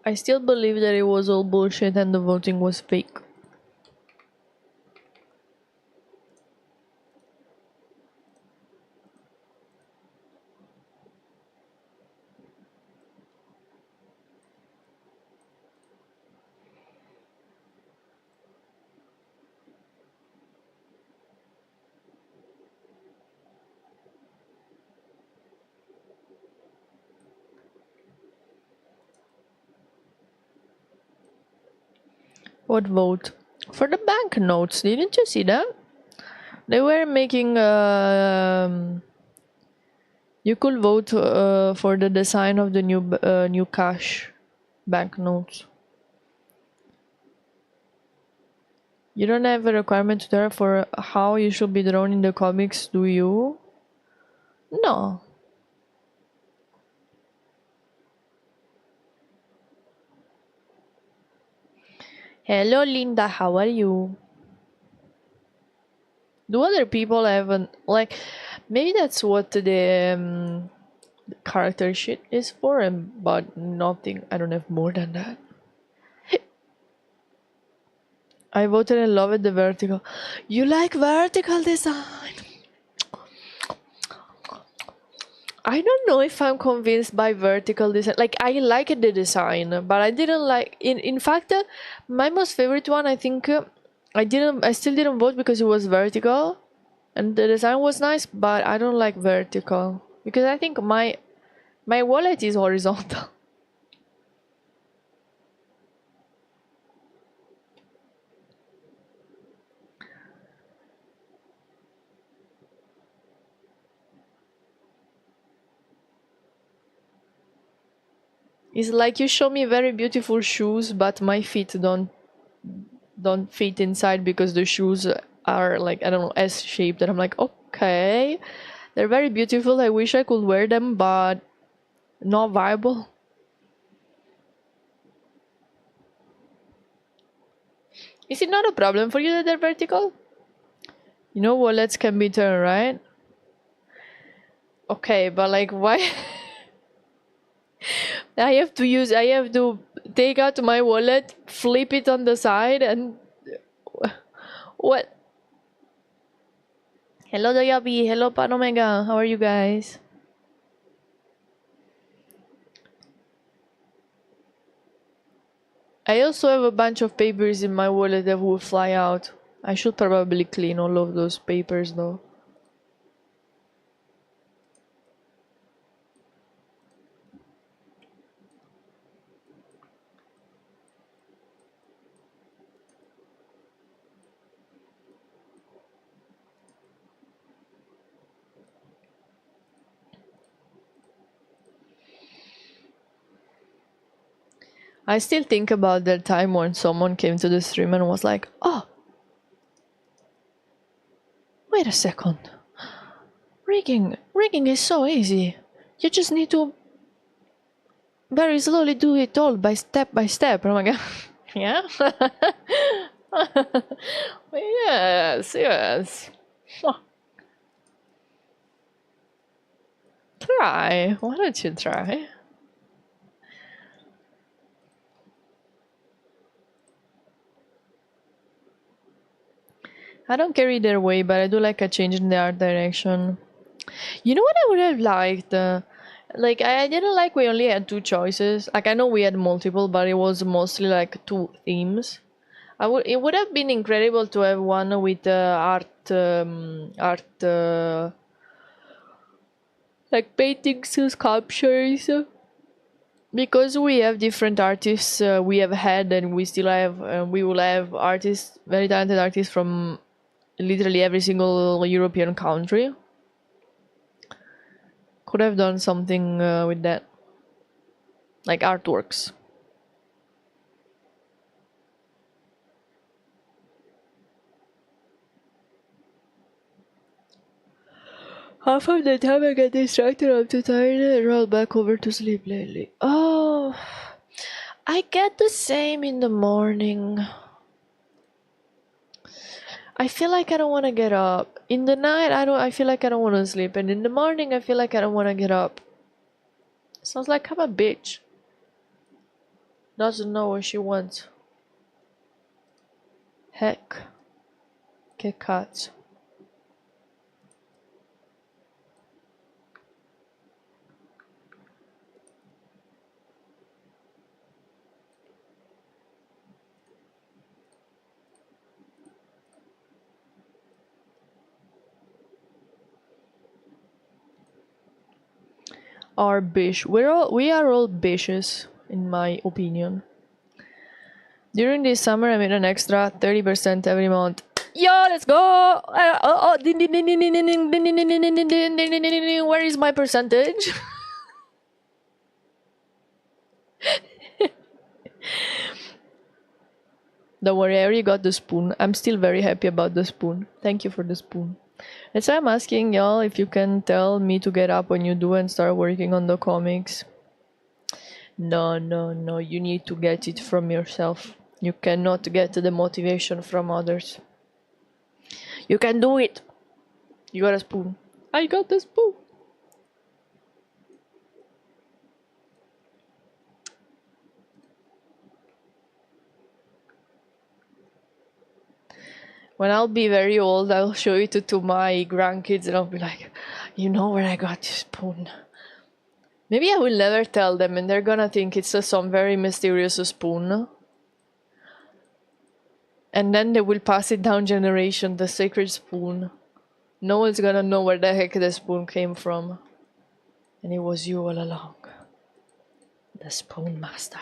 I still believe that it was all bullshit and the voting was fake. What vote? For the banknotes, didn't you see that? They were making you could vote for the design of the new cash banknotes. You don't have a requirement there for how you should be drawn in the comics, do you? No. Hello, Linda. How are you? Do other people have like? Maybe that's what the character shit is for, but nothing. I don't have more than that. I voted and loved the vertical. You like vertical design? I don't know if I'm convinced by vertical design. Like I liked the design, but I didn't like. In fact, my most favorite one, I think, I still didn't vote because it was vertical, and the design was nice. But I don't like vertical because I think my wallet is horizontal. It's like you show me very beautiful shoes, but my feet don't fit inside because the shoes are like, I don't know, S shaped, and I'm like, okay, they're very beautiful. I wish I could wear them, but not viable. Is it not a problem for you that they're vertical? You know, wallets can be turned, right? Okay, but like, why? I have to take out my wallet, flip it on the side, and what? Hello, Dayabi. Hello, Panomega. How are you guys? I also have a bunch of papers in my wallet that will fly out. I should probably clean all of those papers though. I still think about that time when someone came to the stream and was like, oh, wait a second. Rigging is so easy. You just need to very slowly do it all by step. I'm like, yeah? Yes. Try. Why don't you try? I don't care either way, but I do like a change in the art direction. You know what I would have liked? Like, I didn't like we only had two choices. Like, I know we had multiple, but it was mostly like two themes. It would have been incredible to have one with like paintings, sculptures. Because we have different artists, we have had and we still have, we will have artists, very talented artists from literally every single European country. Could have done something with that, like artworks. Half of the time I get distracted, I'm too tired and roll back over to sleep lately. Oh, I get the same in the morning. I feel like I don't want to get up. In the night, I feel like I don't want to sleep, and in the morning, I feel like I don't want to get up. Sounds like I'm a bitch. Doesn't know what she wants. Heck. Che cazzo. Are bish. We are all bishes, in my opinion. During this summer, I made an extra 30% every month. Yo, let's go! Where is my percentage? Don't worry, I already got the spoon. I'm still very happy about the spoon. Thank you for the spoon. That's why I'm asking y'all if you can tell me to get up when you do and start working on the comics. No, no, no. You need to get it from yourself. You cannot get the motivation from others. You can do it. You got a spoon. I got the spoon. When I'll be very old, I'll show it to my grandkids and I'll be like, you know where I got this spoon? Maybe I will never tell them and they're gonna think it's some very mysterious spoon. And then they will pass it down generation, the sacred spoon. No one's gonna know where the heck the spoon came from. And it was you all along. The spoon master.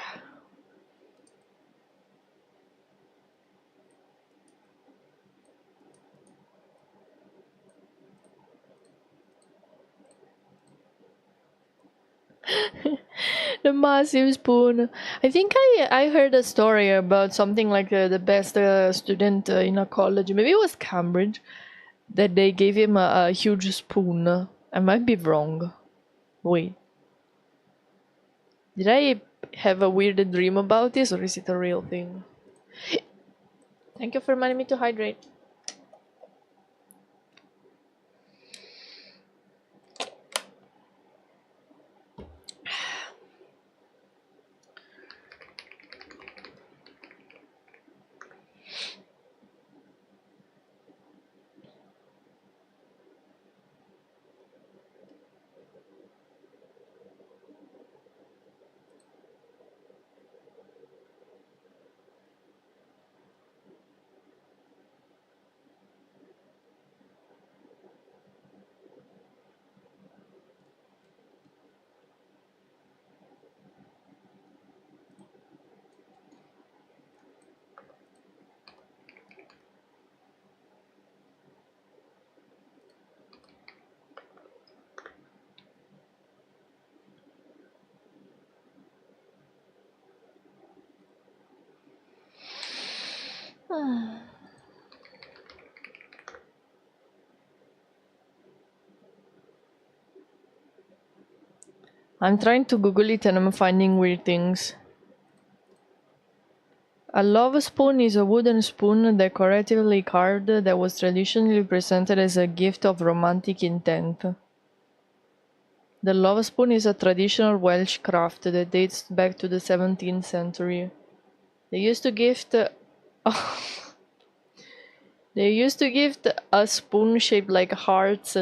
The massive spoon. I think I heard a story about something like the best student in a college. Maybe it was Cambridge. That they gave him a huge spoon. I might be wrong. Wait. Did I have a weird dream about this or is it a real thing? Thank you for reminding me to hydrate. I'm trying to Google it and I'm finding weird things. A love spoon is a wooden spoon decoratively carved that was traditionally presented as a gift of romantic intent. The love spoon is a traditional Welsh craft that dates back to the 17th century. They used to gift they used to gift a spoon shaped like hearts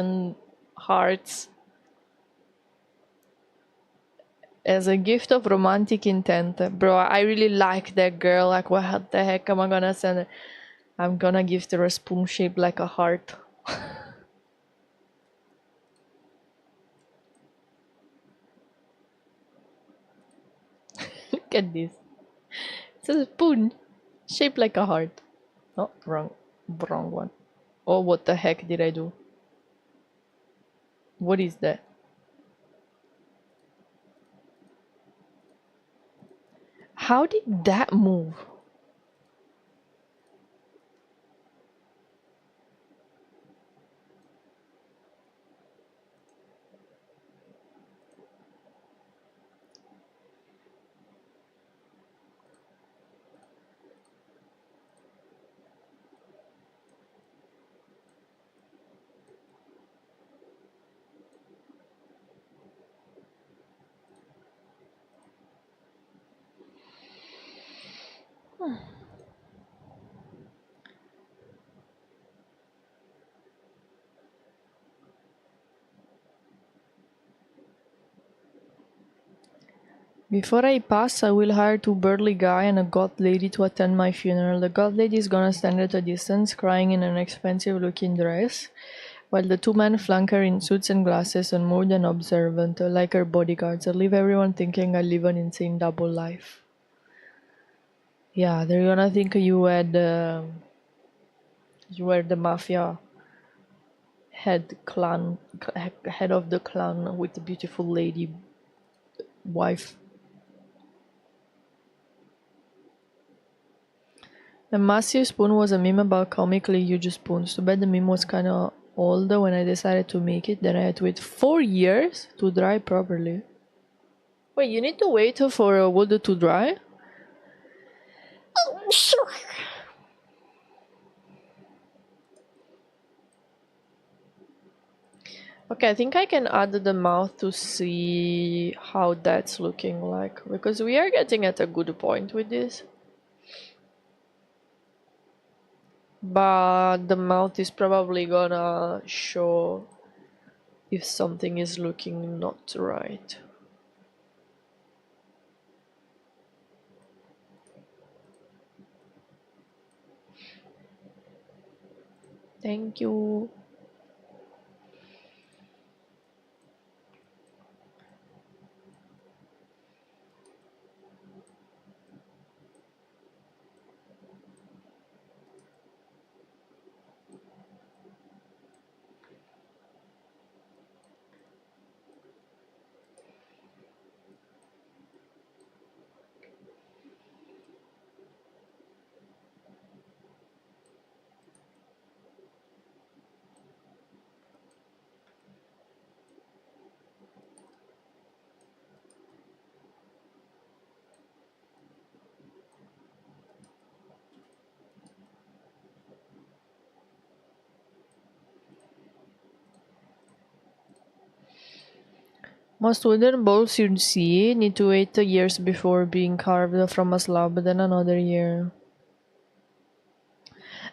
as a gift of romantic intent. Bro, I really like that girl. Like, what the heck am I gonna send her? I'm gonna gift her a spoon shaped like a heart. Look at this. It's a spoon shaped like a heart. Oh, wrong one. Oh, what the heck did I do? What is that? How did that move? Before I pass, I will hire two burly guy and a goth lady to attend my funeral. The goth lady is gonna stand at a distance, crying in an expensive-looking dress, while the two men flank her in suits and glasses and more than observant, like her bodyguards. I leave everyone thinking I live an insane double life. Yeah, they're gonna think you were the mafia head of the clan with the beautiful lady wife. The massive spoon was a meme about comically huge spoons. Too bad the meme was kinda old when I decided to make it. Then I had to wait 4 years to dry properly. Wait, you need to wait for wood to dry? Sure. Okay, I think I can add the mouth to see how that's looking like, because we are getting at a good point with this. But the mouth is probably gonna show if something is looking not right. Thank you. Most wooden bowls you see need to wait years before being carved from a slab, then another year.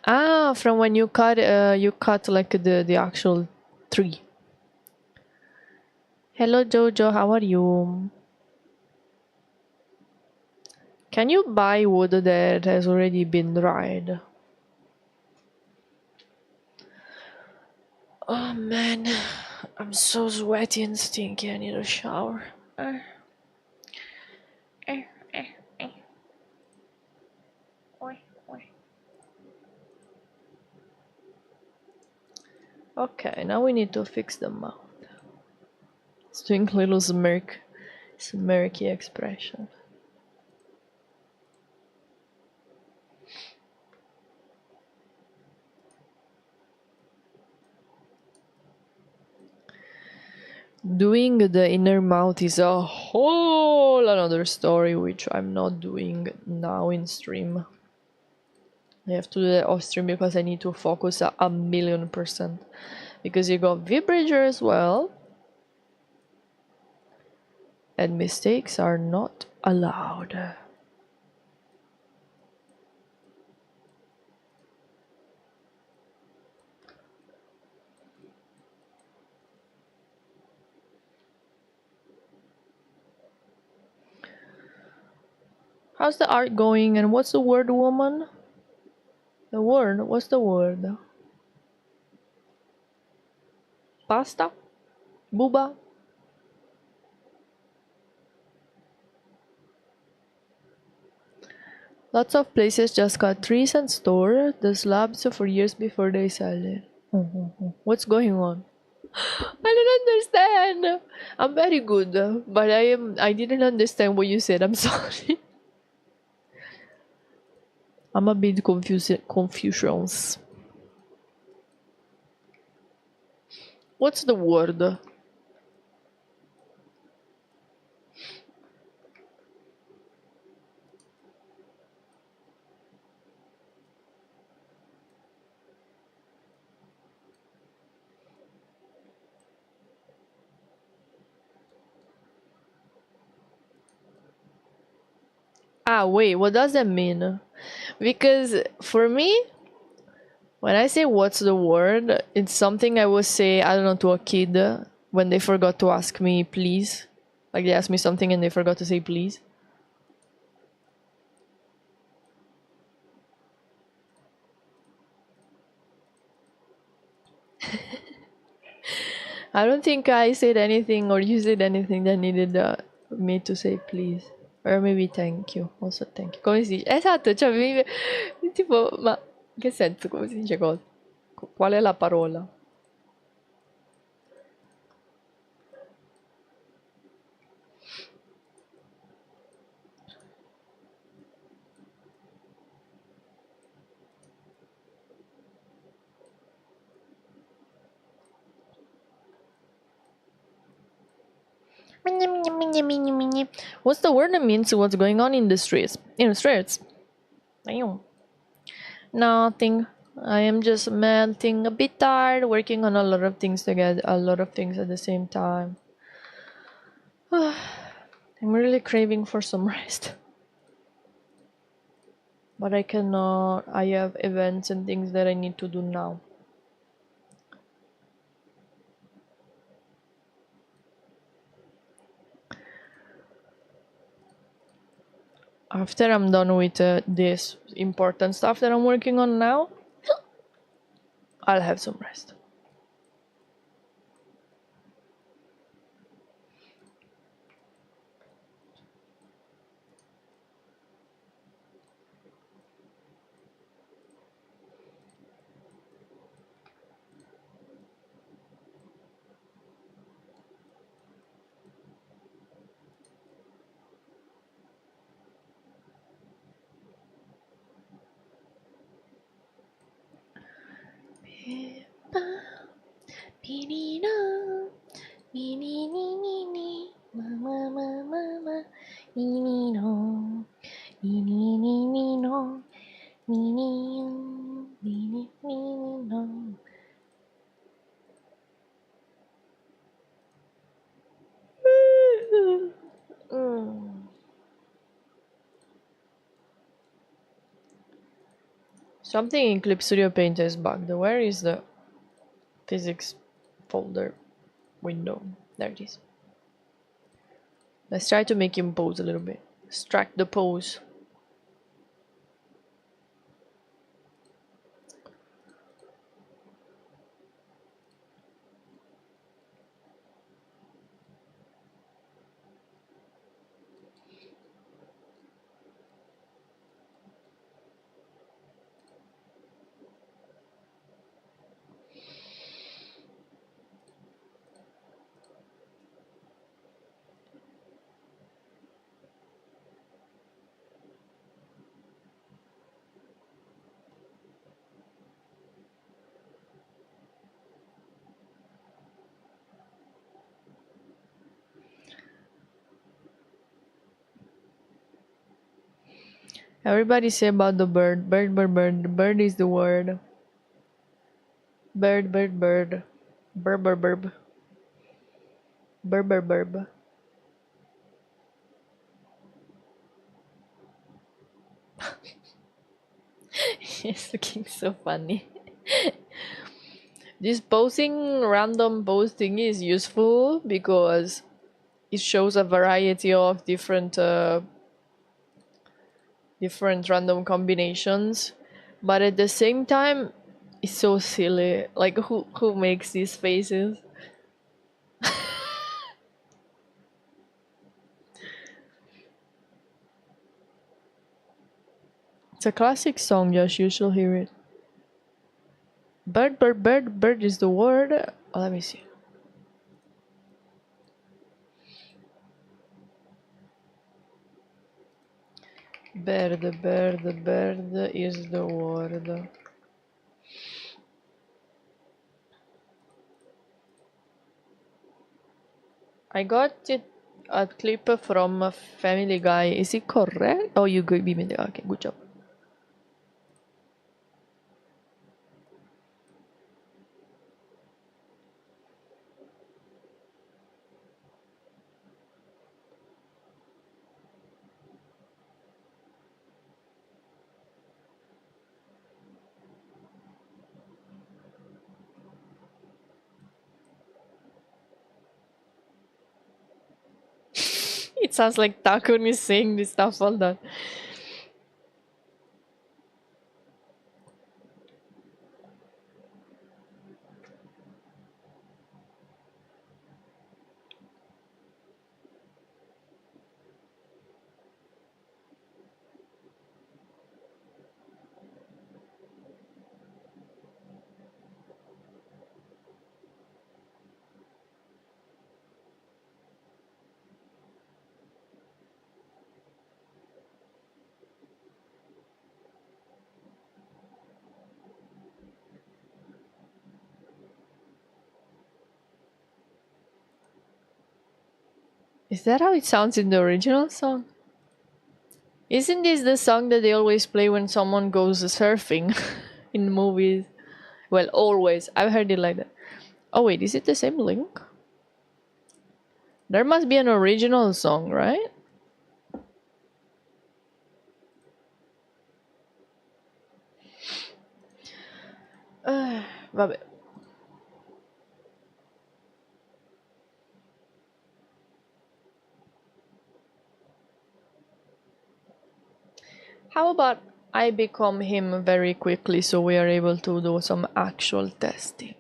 Ah, from when you cut like the actual tree. Hello Jojo, how are you? Can you buy wood that has already been dried? Oh man, I'm so sweaty and stinky. I need a shower. Okay, now we need to fix the mouth. It's doing little smirky expression. Doing the inner mouth is a whole another story, which I'm not doing now in stream. I have to do that off stream because I need to focus a million %. Because you got vibrator as well. And mistakes are not allowed. How's the art going and what's the word, woman? The word? What's the word? Pasta? Booba? Lots of places just cut trees and store the slabs for years before they sell it. What's going on? I don't understand. I'm very good, but I didn't understand what you said. I'm sorry. I'm a bit confusions. What's the word? Ah, wait, what does that mean? Because for me, when I say what's the word, it's something I would say, I don't know, to a kid when they forgot to ask me, please. Like they asked me something and they forgot to say please. I don't think I said anything or you said anything that needed me to say please. Or maybe thank you. Also thank you. Come si dice? Esatto, cioè tipo, ma che senso come si dice cosa? Qual è la parola? What's the word that means what's going on in the streets? In the streets. Damn. Nothing. I am just melting, a bit tired, working on a lot of things together, a lot of things at the same time. I'm really craving for some rest. But I cannot. I have events and things that I need to do now. After I'm done with this important stuff that I'm working on now, I'll have some rest. Something in Clip Studio Paint is bugged. Where is the physics folder window? There it is. Let's try to make him pose a little bit. Extract the pose. Everybody say about the bird. Bird, bird, bird. The bird is the word. Bird, bird, bird. Burb, burb, burb. Burb, burb, burb. It's looking so funny. This posing random posting is useful because it shows a variety of different random combinations, but at the same time it's so silly. Like who makes these faces? It's a classic song, Josh. You should hear it. Bird, bird, bird, bird is the word. Oh, let me see. Bird, bird, bird is the word. I got it a clip from a Family Guy. Is it correct? Oh, you gave me the okay. Good job. sounds like Takun is saying this stuff all that. Is that how it sounds in the original song? Isn't this the song that they always play when someone goes surfing in movies? Well, always. I've heard it like that. Oh wait, is it the same link? There must be an original song, right? Vabbè. How about I become him very quickly so we are able to do some actual testing?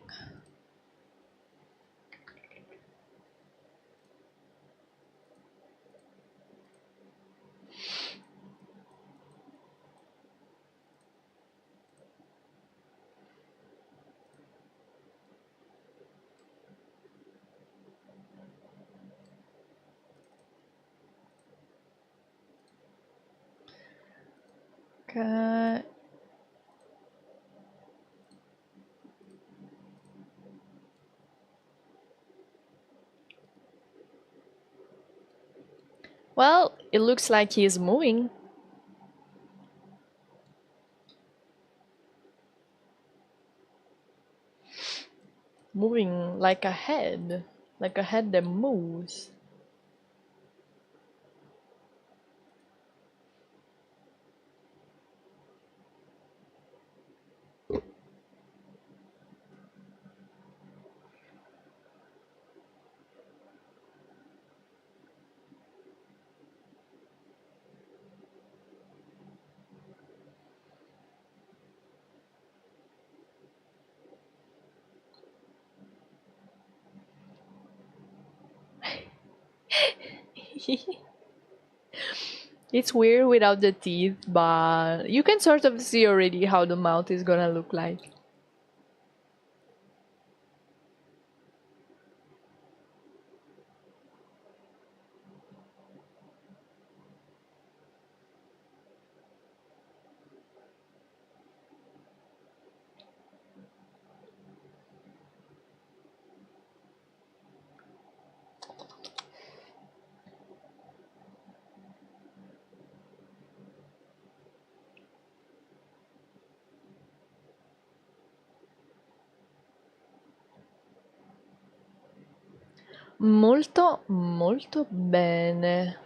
Okay. Well, it looks like he's moving. Moving like a head. Like a head that moves. It's weird without the teeth, but you can sort of see already how the mouth is gonna look like. Molto, molto bene.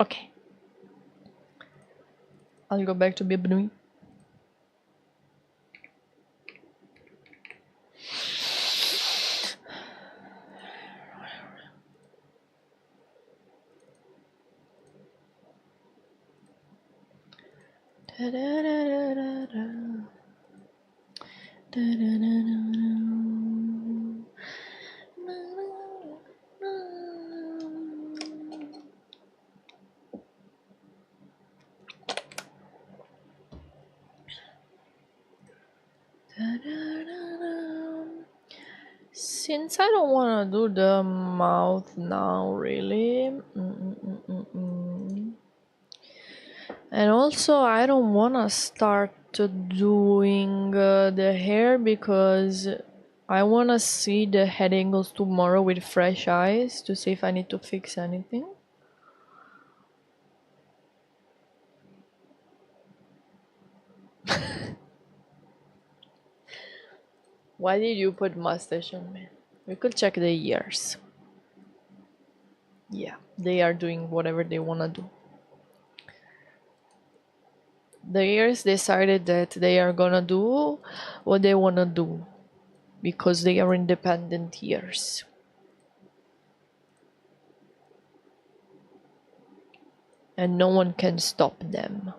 Okay. I'll go back to Bibnui. Since I don't want to do the mouth now, really. And also, I don't want to start doing the hair because I want to see the head angles tomorrow with fresh eyes to see if I need to fix anything. Why did you put mustache on me? We could check the ears. Yeah, they are doing whatever they want to do. The ears decided that they are gonna do what they wanna do because they are independent ears. And no one can stop them.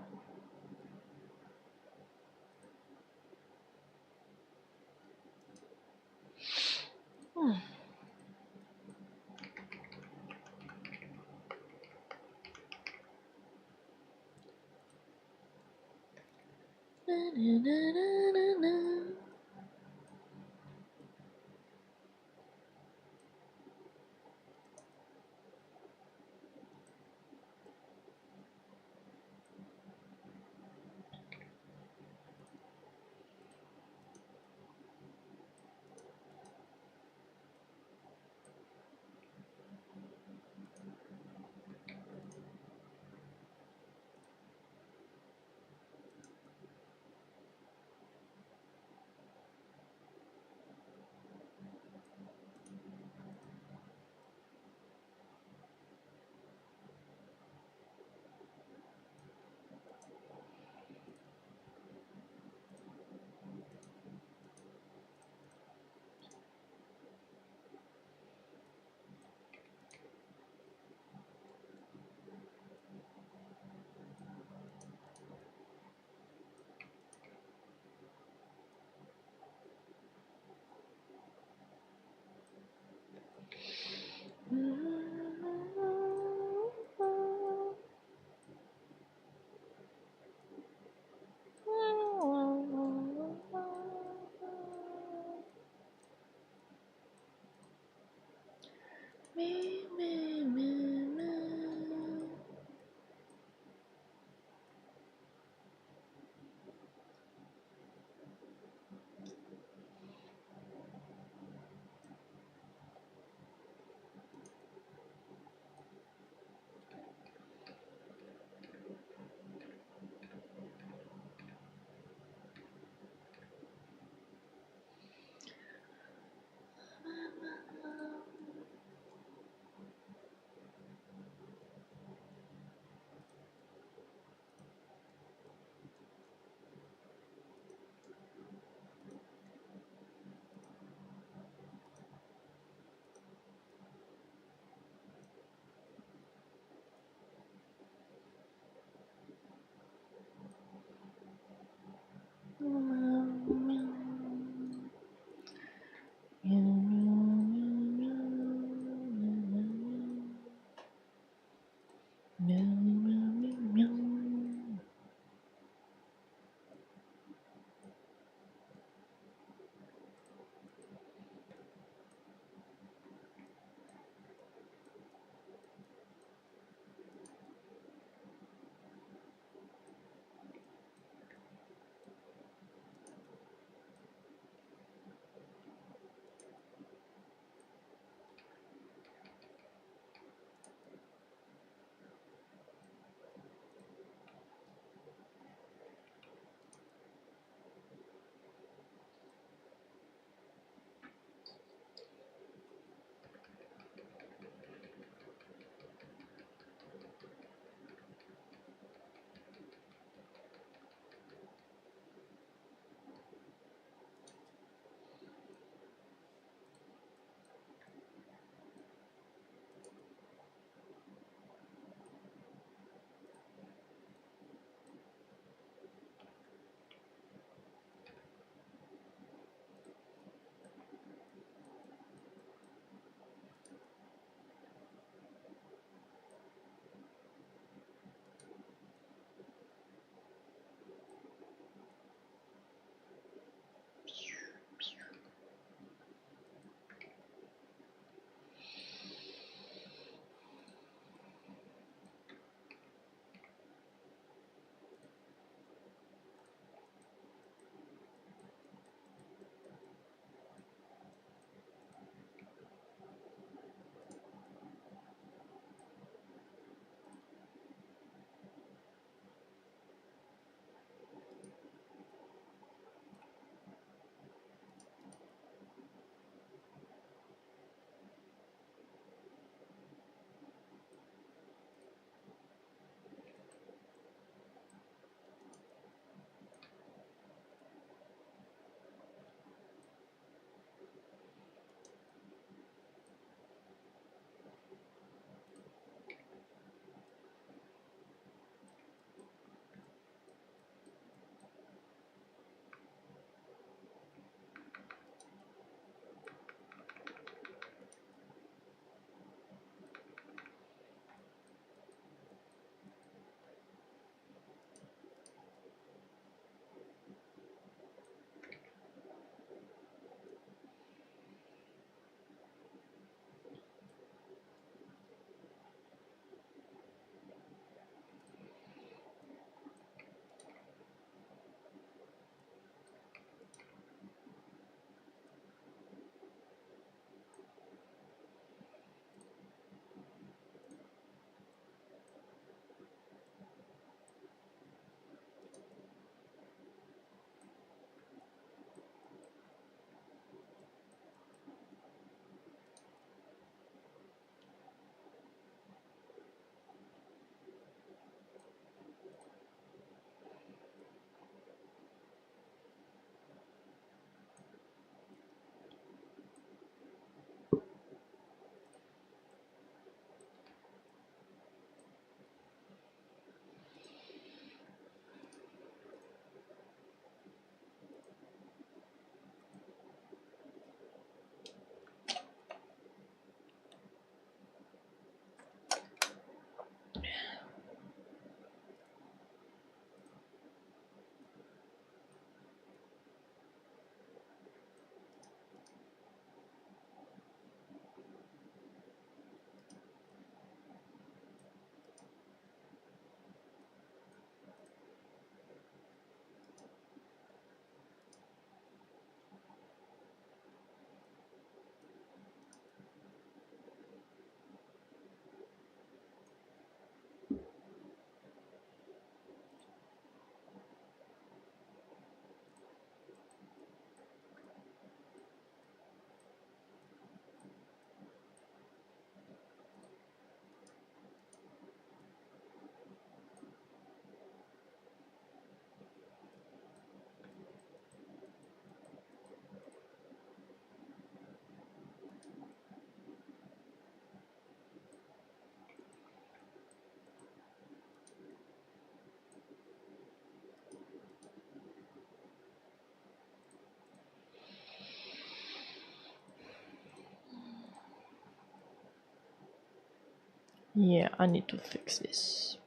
Yeah, I need to fix this.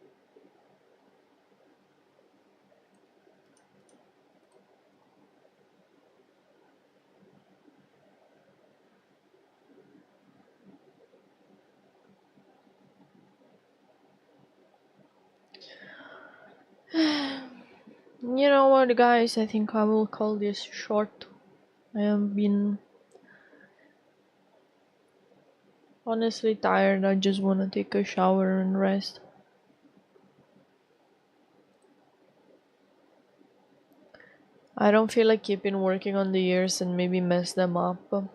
You know what, guys? I think I will call this short. I have been honestly tired. I just want to take a shower and rest. I don't feel like keeping working on the ears and maybe mess them up.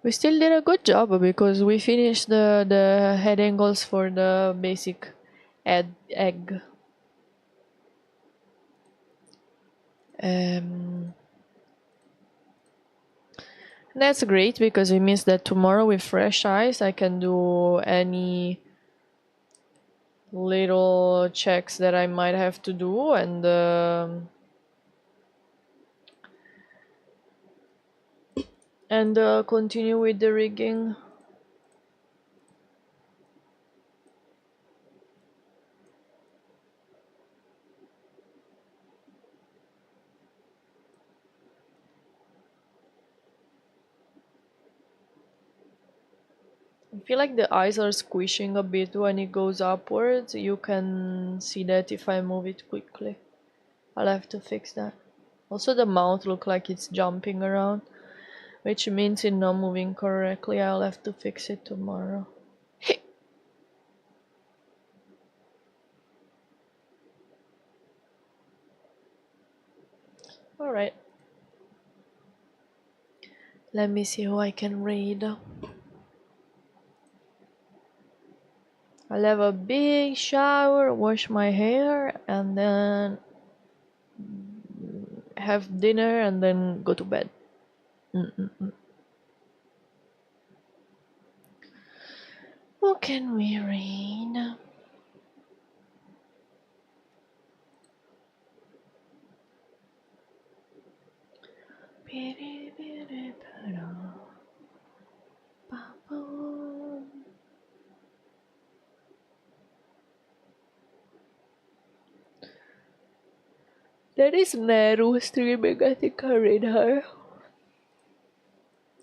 We still did a good job because we finished the head angles for the basic egg. Um, that's great because it means that tomorrow with fresh eyes I can do any little checks that I might have to do and continue with the rigging. I feel like the eyes are squishing a bit when it goes upwards. You can see that if I move it quickly. I'll have to fix that. Also the mouth looks like it's jumping around, which means it's not moving correctly. I'll have to fix it tomorrow. Alright. Let me see who I can raid. I'll have a big shower, wash my hair, and then have dinner and then go to bed. Who can we raid? There is Neru streaming, I think I read her.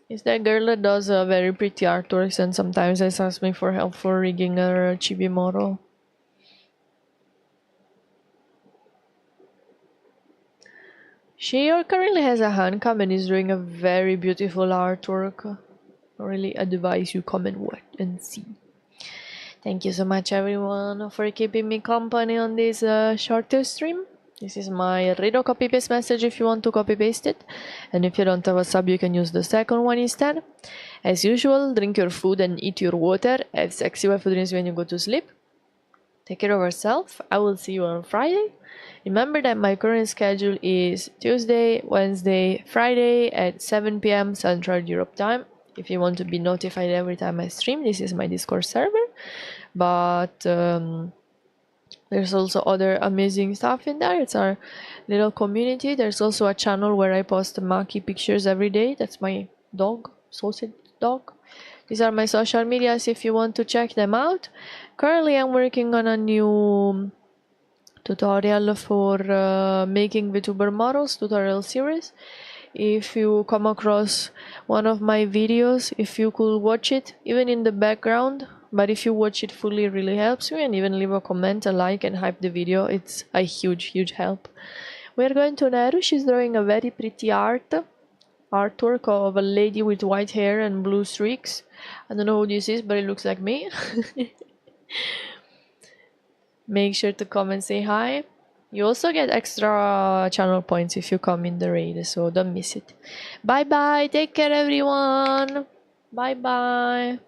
Is that girl that does very pretty artworks and sometimes asks me for help for rigging her chibi model. She currently has a handcam and is doing a very beautiful artwork. I really advise you come and watch and see. Thank you so much everyone for keeping me company on this shorter stream. This is my Redo copy paste message if you want to copy paste it. And if you don't have a sub, you can use the second one instead. As usual, drink your food and eat your water. Have sexy waifu dreams when you go to sleep. Take care of yourself. I will see you on Friday. Remember that my current schedule is Tuesday, Wednesday, Friday at 7 p.m. Central Europe time. If you want to be notified every time I stream, this is my Discord server. But there's also other amazing stuff in there. It's our little community. There's also a channel where I post Maki pictures every day. That's my dog, sausage dog. These are my social medias if you want to check them out. Currently I'm working on a new tutorial for making VTuber models tutorial series. If you come across one of my videos, if you could watch it even in the background, but if you watch it fully, it really helps me, and even leave a comment, a like, and hype the video. It's a huge help. We're going to Neru. She's drawing a very pretty artwork of a lady with white hair and blue streaks. I don't know who this is, but it looks like me. Make sure to come and say hi. You also get extra channel points if you come in the raid, so don't miss it. Bye bye. Take care, everyone. Bye bye.